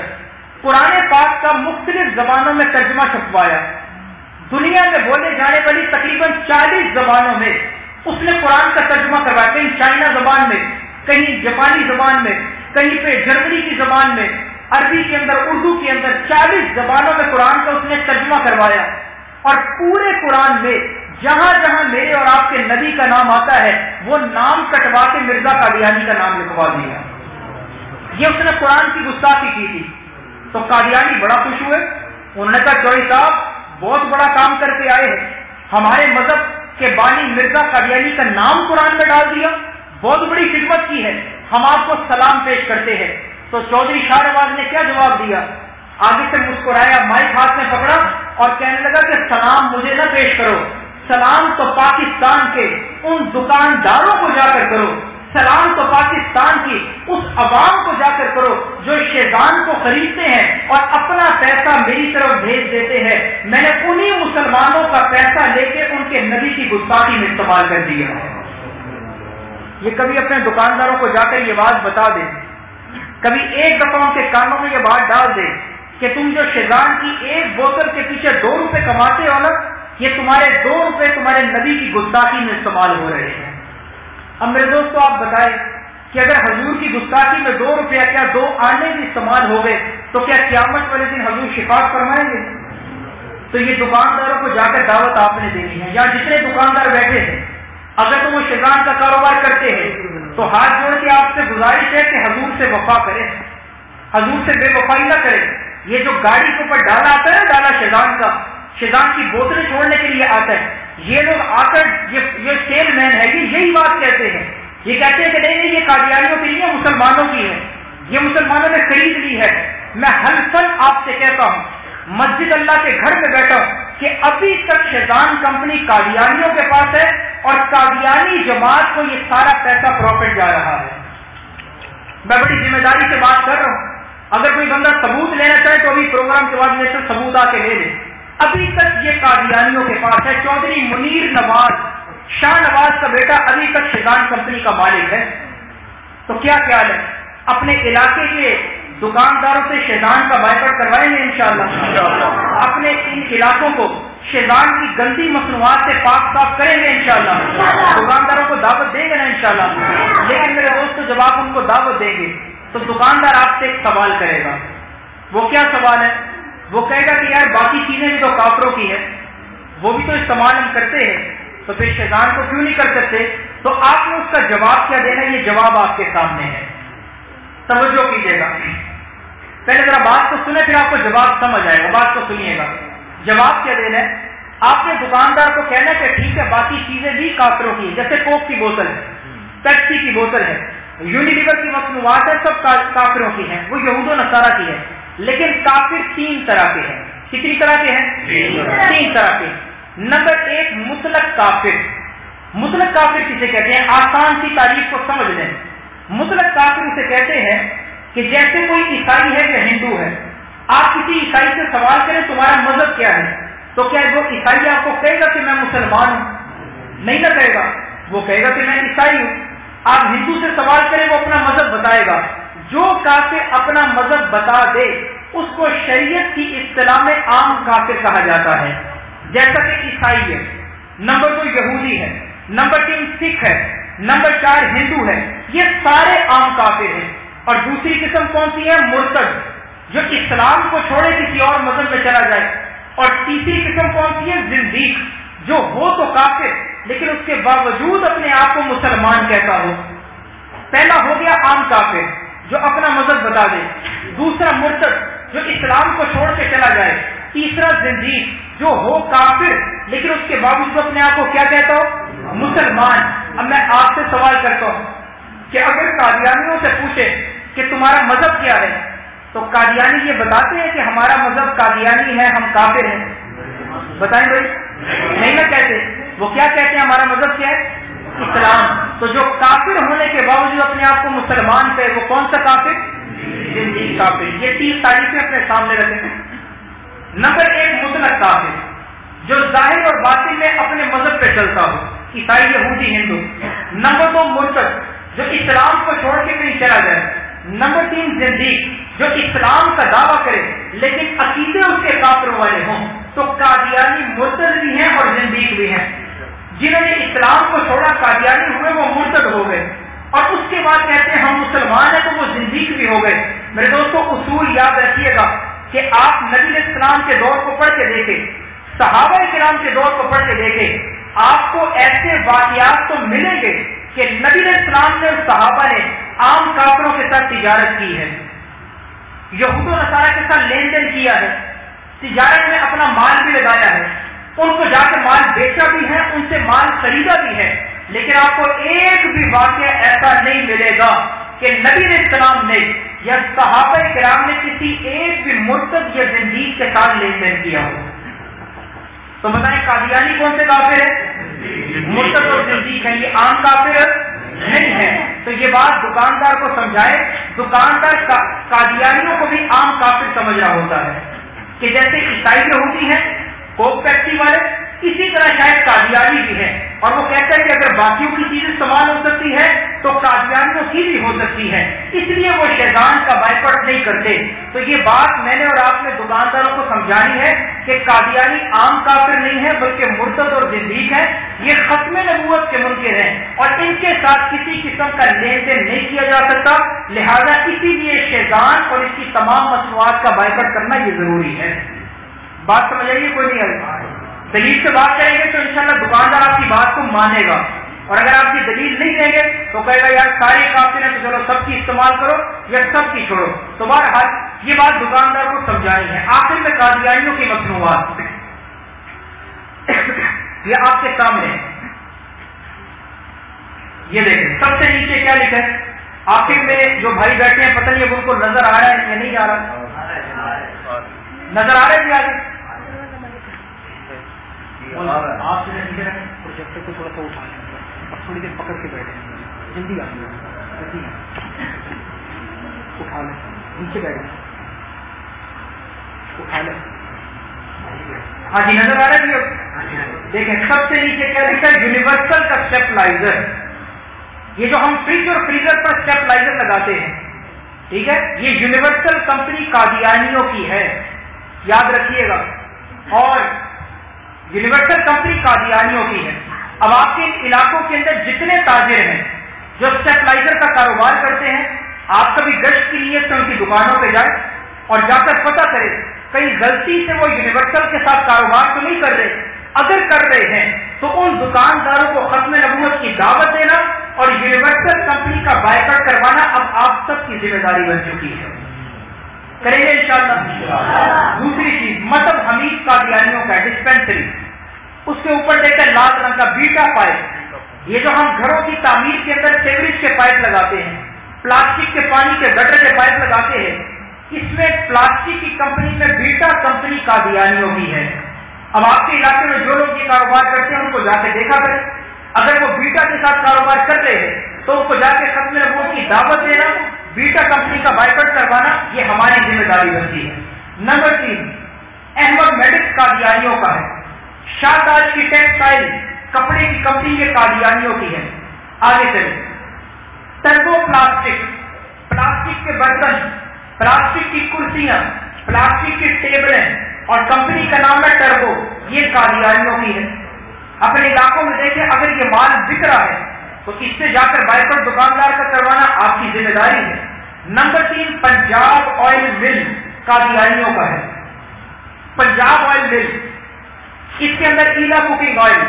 [SPEAKER 1] قرآن پاک کا مختلف زبانوں میں ترجمہ چھپوایا. دنیا میں بولے جانے والی تقریباً 40 زبانوں میں اس نے قرآن کا ترجمہ کروایا. کہیں چائنا زبان میں، کہیں جاپانی زبان میں، کہیں پہ جرمنی کی زبان میں، عربی کے اندر، اردو کے اندر 40 زبانوں میں قرآن کا اس نے ترجمہ کروایا. اور پورے قرآن میں جہاں جہاں میرے اور آپ کے نبی کا نام آتا ہے وہ نام کٹوا کے مرزا قادیانی کا نام لکھوا دیا. یہ اس نے قرآن کی گستاخی کی تھی. تو قادیانی بڑا خوش ہوئے. انہوں نے کہا چودھری صاحب بہت بڑا کام کر کے آئے ہیں، ہمارے مذہب کے بانی مرزا قادیانی کا نام قرآن میں ڈال دیا، بہت بڑی خدمت کی ہے، ہم آپ کو سلام پیش کرتے ہیں. تو چودھری شاہ نواز نے کیا جواب دیا؟ آگے سے مسکرایا، مائک ہاتھ میں پکڑا اور کہنے لگا کہ سلام مجھے نہ پیش کرو، سلام تو پاکستان کے ان دکانداروں کو جا کر کرو، سلام تو پاکستان کی اس عوام کو جا کر کرو جو شیزان کو خریدتے ہیں اور اپنا پیسہ میری طرف بھیج دیتے ہیں. میں نے انہی مسلمانوں کا پیسہ لے کے ان کے نبی کی گستاخی میں استعمال کر دیا. یہ کبھی اپنے دکانداروں کو جا کر یہ بات بتا دے، کبھی ایک دفعہ ان کے کانوں میں یہ بات ڈال دے کہ تم جو شیزان کی ایک بوتل کے پیچھے 2 روپے کماتے ہو نا، یہ تمہارے 2 روپے تمہارے نبی کی گستاخی میں استعمال ہو رہے ہیں. اب میرے دوستو آپ بتائیں کہ اگر حضور کی گستاخی میں 2 روپیہ کیا 2 آنے بھی استعمال ہو گئے تو کیا قیامت والے دن حضور شفاعت فرمائیں گے؟ تو یہ دکانداروں کو جا کر دعوت آپ نے دینی ہے. یا جتنے دکاندار بیٹھے ہیں اگر تو وہ شیزان کا کاروبار کرتے ہیں تو ہاتھ جوڑ کے آپ سے گزارش ہے کہ حضور سے وفا کریں، حضور سے بے وفائی نہ کریں. یہ جو گاڑی کے اوپر ڈالا آتا ہے، ڈالا شیزان کا، شیزان کی بوتلیں چھوڑنے کے لیے آتا ہے، یہ لوگ آ کر یہ سیل مین ہے یہ یہی بات کہتے ہیں. یہ کہتے ہیں کہ نہیں یہ قادیانیوں کی نہیں ہے، مسلمانوں کی ہے، یہ مسلمانوں نے خرید لی ہے. میں حلفاً آپ سے کہتا ہوں، مسجد اللہ کے گھر میں بیٹھا ہوں کہ ابھی تک شیزان کمپنی قادیانیوں کے پاس ہے اور قادیانی جماعت کو یہ سارا پیسہ پروفٹ جا رہا ہے. میں بڑی ذمہ داری سے بات کر رہا ہوں. اگر کوئی بندہ ثبوت لینا چاہے تو ابھی پروگرام کے بعد میرے سے ثبوت آ کے لے لے. ابھی تک یہ قادیانیوں کے پاس ہے. چودھری منیر نواز، شاہ نواز کا بیٹا، ابھی تک شیزان کمپنی کا مالک ہے. تو کیا خیال ہے اپنے علاقے کے دکانداروں سے شیزان کا بائیکاٹ کروائیں گے انشاءاللہ؟ اپنے ان علاقوں کو شیزان کی گندی مصنوعات سے پاک صاف کریں گے انشاءاللہ. دکانداروں کو دعوت دیں گے نا انشاءاللہ. لیکن میرے دوستو جب آپ ان کو دعوت دیں گے تو دکاندار آپ سے ایک سوال کرے گا. وہ کیا سوال ہے؟ وہ کہے گا کہ یار باقی چیزیں بھی تو کافروں کی ہے، وہ بھی تو استعمال ہم کرتے ہیں، تو پھر شیطان کو کیوں نہیں کر سکتے؟ تو آپ نے اس کا جواب کیا دینا؟ یہ جواب آپ کے سامنے ہے، توجہ کیجیے گا. پہلے ذرا بات کو سنیں پھر آپ کو جواب سمجھ آئے گا. بات کو سنیے گا. جواب کیا دینا ہے؟ آپ نے دکاندار کو کہنا کہ ٹھیک ہے باقی چیزیں بھی کافروں کی، جیسے کوک کی بوتل ہے، پیپسی کی بوتل ہے، یونیلیور کی مصنوعات ہے، سب کافروں کی ہیں، وہ یہود و نصارہ کی ہے. لیکن کافر 3 طرح کے ہیں. کتنی طرح کے ہیں؟ 3 طرح کے. نمبر 1 مطلق کافر. مطلق کافر کسے کہتے ہیں؟ آسان سی تعریف کو سمجھ لیں. مطلق کافر اسے کہتے ہیں کہ جیسے کوئی عیسائی ہے یا ہندو ہے، آپ کسی عیسائی سے سوال کریں تمہارا مذہب کیا ہے، تو کیا وہ عیسائی آپ کو کہے گا کہ میں مسلمان ہوں؟ نہیں نہ کہے گا، وہ کہے گا کہ میں عیسائی ہوں. آپ ہندو سے سوال کریں وہ اپنا مذہب بتائے گا. جو کافر اپنا مذہب بتا دے اس کو شریعت کی اصطلاح میں عام کافر کہا جاتا ہے، جیسا کہ عیسائی ہے. نمبر 2 یہودی ہے. نمبر 3 سکھ ہے. نمبر 4 ہندو ہے. یہ سارے عام کافر ہیں. اور دوسری قسم کون سی ہے؟ مرتد، جو اسلام کو چھوڑے کسی اور مذہب میں چلا جائے. اور تیسری قسم کون سی ہے؟ زندیق، جو ہو تو کافر لیکن اس کے باوجود اپنے آپ کو مسلمان کہتا ہو. پہلا ہو گیا عام کافر جو اپنا مذہب بتا دے. دوسرا مرتد جو اسلام کو چھوڑ کے چلا جائے. تیسرا زندیق جو ہو کافر لیکن اس کے باوجود اپنے آپ کو کیا کہتا ہو؟ مسلمان. اب میں آپ سے سوال کرتا ہوں کہ اگر قادیانیوں سے پوچھے کہ تمہارا مذہب کیا ہے تو قادیانی یہ بتاتے ہیں کہ ہمارا مذہب قادیانی ہے، ہم کافر ہیں؟ بتائیں بھائی، نہیں نہ کہتے. وہ کیا کہتے ہیں؟ ہمارا مذہب کیا ہے؟ اسلام. تو جو کافر ہونے کے باوجود اپنے آپ کو مسلمان کہے وہ کون سا کافر؟ زندگی کافر. یہ 3 تعریفیں اپنے سامنے رکھیں. نمبر 1 مطلق کافر جو ظاہر اور باطن میں اپنے مذہب پہ چلتا ہو، عیسائی یہودی ہندو. نمبر 2 مرتد جو اسلام کو چھوڑ کے کہیں چلا جائے. نمبر 3 زندیق جو اسلام کا دعویٰ کرے لیکن عقیدے اس کے کافروں والے ہوں. تو قادیانی مرتد بھی ہیں اور زندیق بھی ہیں. جنہوں نے اسلام کو چھوڑا قادیانی ہوئے وہ مرتد ہو گئے، اور اس کے بعد کہتے ہیں ہم مسلمان ہیں تو وہ زندیق بھی ہو گئے. میرے دوستوں اصول یاد رکھیے گا کہ آپ نبی علیہ السلام کے دور کو پڑھ کے دیکھیں، صحابہ کرام کے دور کو پڑھ کے دیکھیں، آپ کو ایسے واقعات تو ملیں گے کہ نبی علیہ السلام نے اور صحابہ نے عام کافروں کے ساتھ تجارت کی ہے، یہود و نصارہ کے ساتھ لین دین کیا ہے، تجارت میں اپنا مال بھی لگایا ہے، ان کو جا کے مال بیچا بھی ہے، ان سے مال خریدا بھی ہے. لیکن آپ کو ایک بھی واقعہ ایسا نہیں ملے گا کہ نبی علیہ السلام نے یا صحابہ کرام نے کسی ایک بھی مرتد یا زندیق کے ساتھ لین دین کیا ہو. تو بتائیں قادیانی کون سے کافر ہے؟ مرتد اور زندیق ہے، یہ عام کافر نہیں ہے. تو یہ بات دکاندار کو سمجھائے. دکاندار قادیانیوں کو بھی عام کافر سمجھ رہا ہوتا ہے کہ جیسے عیسائی یہودی ہیں، کوک پیپسی والے، اسی طرح شاید قادیانی بھی ہیں. اور وہ کہتا ہے کہ اگر باقیوں کی چیزیں استعمال ہو سکتی ہے تو قادیانیوں کی بھی ہو سکتی ہے، اس لیے وہ شیطان کا بائیکاٹ نہیں کرتے. تو یہ بات میں نے اور آپ نے دکانداروں کو سمجھانی ہے کہ قادیانی عام کافر نہیں ہے بلکہ مرتد اور زندیق ہے. یہ ختم نبوت کے منکر ہیں اور ان کے ساتھ کسی قسم کا لین دین نہیں کیا جا سکتا. لہذا اسی لیے شیطان اور اس کی تمام مصنوعات کا بائیکاٹ کرنا یہ ضروری ہے. بات سمجھ آئیے؟ کوئی نہیں آئی؟ دلیل سے بات کریں گے تو انشاءاللہ دکاندار آپ کی بات کو مانے گا، اور اگر آپ کی دلیل نہیں دیں گے تو کہے گا یار سارے کافر ہیں تو چلو سب کی استعمال کرو یا سب کی چھوڑو. تو بہرحال یہ بات دکاندار کو سمجھانی ہے. آخر میں قادیانیوں کی مصنوعات یہ آپ کے سامنے یہ دیکھیں. سب سے نیچے کیا لکھا ہے؟ آخر میں جو بھائی بیٹھے ہیں پتہ نہیں اب ان کو نظر آ رہا ہے یا نہیں آ رہا؟ نظر آ رہا ہے کیا؟ آپ جو نیچے رکھیں پروجیکٹر کو تھوڑا سا اٹھا لیں اور تھوڑی دیر پکڑ کے بیٹھیں، جلدی آ جائے، اٹھا لیں، نیچے بیٹھیں، اٹھا لیں. ہاں جی نظر آ رہا ہے؟ دیکھیں سب سے نیچے کیا لکھا ہے؟ یونیورسل کا اسٹیپلائزر. یہ جو ہم فریج اور فریزر پر اسٹیپلائزر لگاتے ہیں، ٹھیک ہے، یہ یونیورسل کمپنی قادیانیوں کی ہے، یاد رکھیے گا. اور یونیورسل کمپنی قادیانیوں کی ہے. اب آپ کے علاقوں کے اندر جتنے تاجر ہیں جو اسٹیپلائزر کا کاروبار کرتے ہیں، آپ کبھی گشت کی نیت سے ان کی دکانوں پہ جائیں اور جا کر پتہ کریں کہیں غلطی سے وہ یونیورسل کے ساتھ کاروبار تو نہیں کر رہے. اگر کر رہے ہیں تو ان دکانداروں کو ختم نبوت کی دعوت دینا اور یونیورسل کمپنی کا بائیکاٹ کروانا اب آپ سب کی ذمہ داری بن چکی ہے. کریں گے انشاءاللہ. دوسری چیز مطلب حمید قادیانیوں کا ڈسپینسری، اس کے اوپر دیکھیں لال رنگ کا بیٹا پائے، یہ جو ہم گھروں کی تعمیر کے اندر سیوریج کے پائپ لگاتے ہیں، پلاسٹک کے پانی کے گٹر کے پائپ لگاتے ہیں، اس میں پلاسٹک کی کمپنی میں بیٹا کمپنی قادیانیوں کی ہے۔ اب آپ کے علاقے میں جو لوگ یہ کاروبار کرتے ہیں ان کو جا کے دیکھا کریں، اگر وہ بیٹا کے ساتھ کاروبار کر رہے ہیں تو ان کو جا کے ختم نبوت کی دعوت دینا، بیٹا کمپنی کا بائیکاٹ کروانا، یہ ہماری ذمہ داری بنتی ہے۔ نمبر 3 احمد میڈکس قادیانیوں کا ہے۔ شاہ تاج کی ٹیکسٹائل کپڑے کی کمپنی کے قادیانیوں کی ہے۔ آگے چلیں، ٹربو پلاسٹک، پلاسٹک کے برتن، پلاسٹک کی کرسیاں، پلاسٹک کی ٹیبلیں اور کمپنی کا نام ہے ٹربو، یہ قادیانیوں کی ہے۔ اپنے علاقوں میں دیکھیں اگر یہ مال بک رہا ہے تو اس سے جا کر بائیکاٹ دکاندار کا کروانا آپ کی ذمہ داری ہے۔ نمبر 3 پنجاب آئل مل قادیانیوں کا ہے۔ پنجاب آئل مل، اس کے اندر ایلا کوکنگ آئل،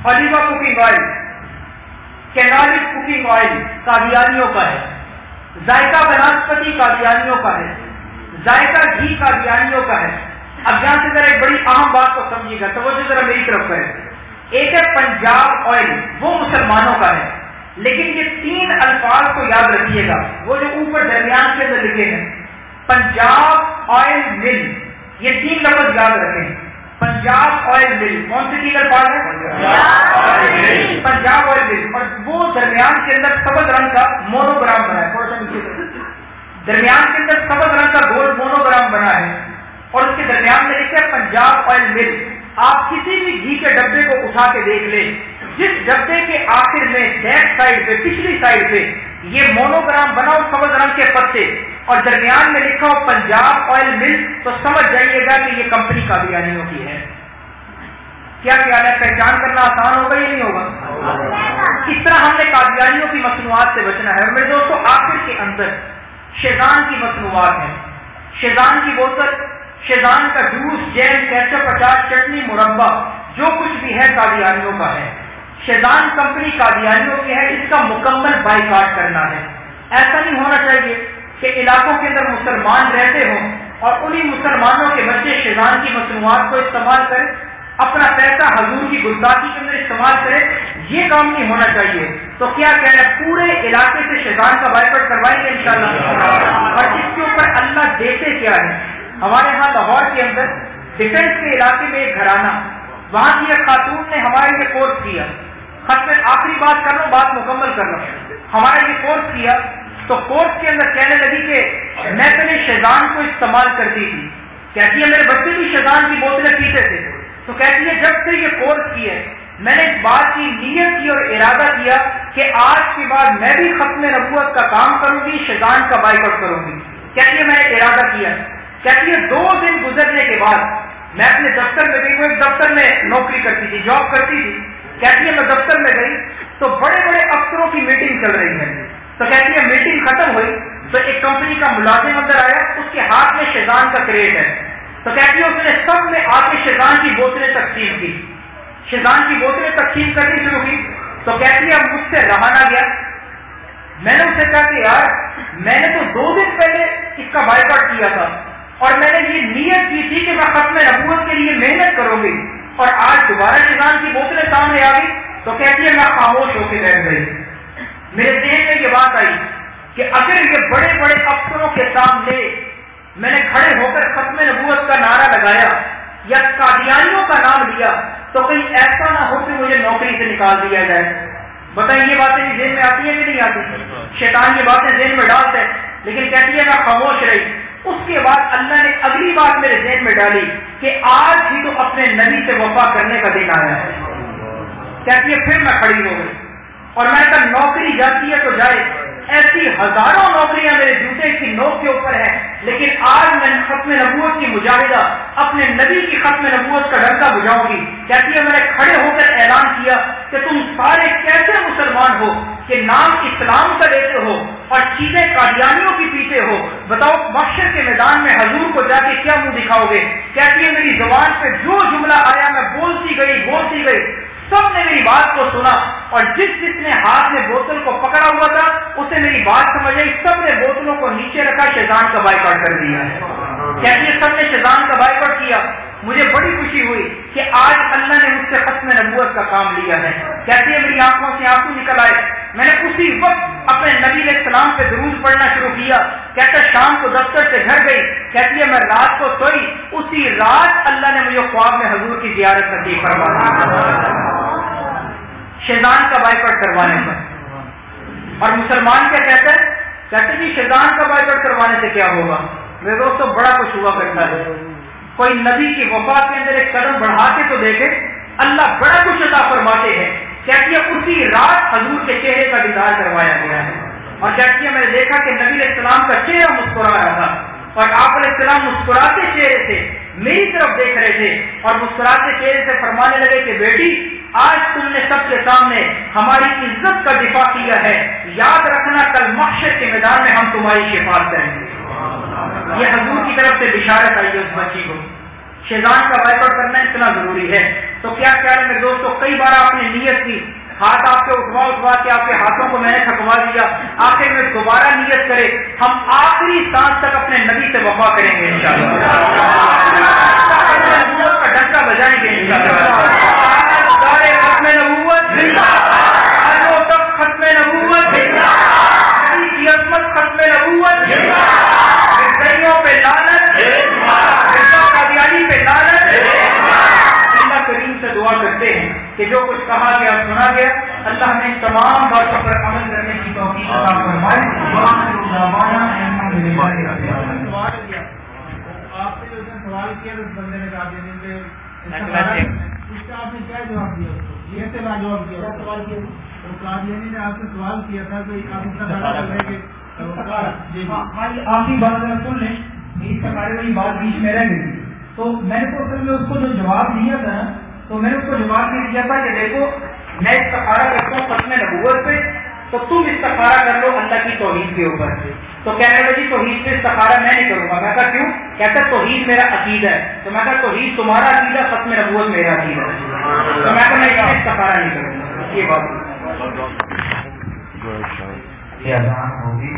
[SPEAKER 1] اولیوا کوکنگ آئل، کینالس کوکنگ آئل قادیانیوں کا ہے۔ ذائقہ بناسپتی قادیانیوں کا ہے۔ ذائقہ گھی قادیانیوں کا ہے۔ اب یہاں سے ذرا ایک بڑی اہم بات کو سمجھیے گا، توجہ ذرا میری طرف ہے۔ ایک ہے پنجاب آئل، وہ مسلمانوں کا ہے، لیکن یہ 3 الفاظ کو یاد رکھیے گا، وہ جو اوپر درمیان کے اندر لکھے ہیں، پنجاب آئل مل، یہ 3 لفظ یاد رکھیں۔ پنجاب آئل مل کون سے 3 الفاظ ہیں؟ پنجاب آئل مل، اور وہ درمیان کے اندر سبز رنگ کا مونوگرام بنا ہے، درمیان کے اندر سبز رنگ کا گول مونوگرام بنا ہے، اور اس کے درمیان میں لکھا ہے پنجاب آئل مل۔ آپ کسی بھی گھی کے ڈبے کو اٹھا کے دیکھ لیں، جس ڈبے کے آخر میں بیک سائڈ پہ، پچھلی سائڈ پہ یہ مونوگرام بنا ہو سبز رنگ کے پتے اور درمیان میں لکھا ہو پنجاب آئل مل، تو سمجھ جائیے گا کہ یہ کمپنی قادیانیوں کی ہے۔ کیا خیال ہے، پہچان کرنا آسان ہوگا یا نہیں ہوگا؟ اس طرح ہم نے قادیانیوں کی مصنوعات سے بچنا ہے۔ میرے دوستوں، آخر کے اندر شیزان کی مصنوعات ہیں، شیزان کی بوتل، شیزان کا جوس، جیم، کیچپ، اچار، چٹنی، مربع، جو کچھ بھی ہے قادیانیوں کا ہے۔ شیزان کمپنی قادیانیوں کی ہے، اس کا مکمل بائیکاٹ کرنا ہے۔ ایسا نہیں ہونا چاہیے کہ علاقوں کے اندر مسلمان رہتے ہوں اور انہی مسلمانوں کے بچے شیزان کی مصنوعات کو استعمال کریں، اپنا پیسہ حضور کی گستاخی کے اندر استعمال کرے، یہ کام نہیں ہونا چاہیے۔ تو کیا کہنا ہے، پورے علاقے سے شیزان کا بائیکاٹ کروائیں گے انشاءاللہ۔ اور اس کے اوپر اللہ دیتے کیا ہے، ہمارے ہاں لاہور کے اندر ڈیفینس کے علاقے میں ایک گھرانہ، وہاں کی ایک خاتون نے ہمارے لیے کورس کیا، خط میں آخری بات کر لوں، بات مکمل کر لوں، ہمارے لیے کورس کیا تو کورس کے اندر کہنے لگی کہ میں پہلے شیزان کو استعمال کرتی تھی، کہتی ہے میرے بچے بھی شیزان کی بوتلیں پیتے تھے، تو کہتی ہے جب سے یہ کورس کیا ہے میں نے اس بات کی نیت کی اور ارادہ کیا کہ آج کے بعد میں بھی ختم نبوت کا کام کروں گی، شیزان کا بائیکاٹ کروں گی۔ کہتی ہے میں نے ارادہ کیا، کہتی ہے 2 دن گزرنے کے بعد میں اپنے دفتر میں گئی، وہ ایک دفتر میں نوکری کرتی تھی، جاب کرتی تھی، کہتی ہے میں دفتر میں گئی تو بڑے بڑے افسروں کی میٹنگ چل رہی ہے، تو کہتی ہے میٹنگ ختم ہوئی تو ایک کمپنی کا ملازم اندر آیا، اس کے ہاتھ میں شیزان کا کریٹ ہے، تو کہتی ہے اس نے سب میں آ کے شیزان کی بوتلیں تقسیم کی، شیزان کی بوتلیں تقسیم کرنی شروع کی، تو کہتی ہے اب مجھ سے رہا نہ گیا، میں نے اسے کہا کہ یار میں نے تو 2 دن پہلے اس کا بائیکاٹ کیا تھا اور میں نے یہ نیت کی تھی کہ میں ختم نبوت کے لیے محنت کروں گی، اور آج دوبارہ شیزان کی بوتلیں سامنے آ گئی، تو کہتی ہے میں خاموش ہو کے بیٹھ گئی۔ میرے ذہن میں یہ بات آئی کہ اگر یہ بڑے بڑے افسروں کے سامنے میں نے کھڑے ہو کر ختم نبوت کا نعرہ لگایا یا قادیانیوں کا نام لیا تو کہیں ایسا نہ ہو کہ مجھے نوکری سے نکال دیا جائے۔ بتائیں یہ باتیں ذہن میں آتی ہیں کہ نہیں آتی؟ شیطان یہ باتیں ذہن میں ڈالتا ہے، لیکن کہتی ہے میں خاموش رہی۔ اس کے بعد اللہ نے اگلی بات میرے ذہن میں ڈالی کہ آج ہی تو اپنے نبی سے وفا کرنے کا دن آیا ہے۔ کہتی ہے پھر میں کھڑی ہو گئی اور میں کہا نوکری جاتی ہے تو جائے، ایسی ہزاروں نوکریاں میرے جوتے کی نوک کے اوپر ہیں، لیکن آج میں ختم نبوت کی مجاہدہ اپنے نبی کی ختم نبوت کا ڈنکا بجاؤں گی۔ کہتی ہے میں نے کھڑے ہو کر اعلان کیا کہ تم سارے کیسے مسلمان ہو کہ نام اسلام کا لیتے ہو اور چیزیں قادیانیوں کی پیتے ہو؟ بتاؤ محشر کے میدان میں حضور کو جا کے کیا منہ دکھاؤ گے؟ کہتی ہے میری زبان پہ جو جملہ آیا میں بولتی گئی، سب نے میری بات کو سنا، اور جس نے ہاتھ میں بوتل کو پکڑا ہوا تھا اسے میری بات سمجھ آئی، سب نے بوتلوں کو نیچے رکھا، شیطان کا بائیکاٹ کر دیا ہے۔ کہتی ہے سب نے شیطان کا بائیکاٹ کیا، مجھے بڑی خوشی ہوئی کہ آج اللہ نے مجھ سے ختم نبوت کا کام لیا ہے. کہتی ہے میری آنکھوں سے آنسو نکل آئے. میں نے اسی وقت اپنے نبی علیہ السلام پہ درود پڑھنا شروع کیا. کہتا ہے شام کو دفتر سے گھر گئی. کہتی ہے میں رات کو سوئی, اسی رات اللہ نے مجھے خواب میں حضور کی زیارت نصیب فرما دی شیطان کا بائیکاٹ کروانے پر. اور مسلمان کیا کہتا ہے؟ کہتے جی شیطان کا بائیکاٹ کروانے سے کیا ہوگا؟ میرے دوستوں بڑا کچھ ہوا کرتا ہے. کوئی نبی کی وفا کے اندر ایک قدم بڑھا کے تو دیکھے, اللہ بڑا کچھ عطا فرماتے ہیں. کہتی ہے اسی رات حضور کے چہرے کا دیدار کروایا گیا ہے. اور کہتی ہے میں نے دیکھا کہ نبی علیہ السلام کا چہرہ مسکرا رہا تھا, اور آپ علیہ السلام مسکراتے چہرے سے میری طرف دیکھ رہے تھے, اور مسکراتے چہرے سے فرمانے لگے کہ بیٹی آج تم نے سب کے سامنے ہماری عزت کا دفاع کیا ہے, یاد رکھنا کل محشر کے میدان میں ہم تمہاری شفاعت کریں گے. یہ حضور کی طرف سے بشارت آئی اس بچی کو. شیطان کا بائیکاٹ کرنا اتنا ضروری ہے. تو کیا خیال ہے میرے دوستوں, کئی بار آپ نے نیت کی, ہاتھ آپ کے اٹھوا کے آپ کے ہاتھوں کو میں نے تھکوا دیا, آخر میں دوبارہ نیت کرے, ہم آخری سانس تک اپنے نبی سے وفا کریں گے انشاءاللہ, کا ڈنکا بجائیں گے انشاءاللہ. ختم نبوت ختم نبوت کی عظمت, ختم نبوت پہ لعنت, قادیانی پہ لعنت. اللہ کریم سے دعا کرتے ہیں کہ جو کچھ کہا گیا سنا گیا, اللہ ہمیں تمام باتوں پر عمل کرنے کی توفیق عطا فرمائے.
[SPEAKER 2] آپ نے جو سوال کیا اس بندے نے کہا اس کا آپ نے کیا جواب دیا؟ اس کو یہ سے لاجواب کیا سوال کیا. تو قادیانی نے آپ سے سوال کیا تھا کہ آپ اس کا دعویٰ کر رہے کہ
[SPEAKER 1] آخری بات میں سن لیں, میری سرکاری والی بات بیچ میں رہ گئی. تو میں نے تو اصل میں اس کو جو جواب دیا تھا نا, تو میں نے اس کو جواب یہ دیا تھا کہ دیکھو میں استخارہ کرتا ہوں ختم نبوت پہ, تو تم استخارہ کر لو اللہ کی توحید کے اوپر. تو کہنے لگی توحید پہ استخارہ میں نہیں کروں گا. میں کہا کیوں؟ کہتا توحید میرا عقیدہ ہے. تو میں کہا توحید تمہارا عقیدہ, ختم نبوت میرا عقیدہ ہے. تو میں کہا میں استخارہ نہیں کروں گا. یہ بات ہوگی.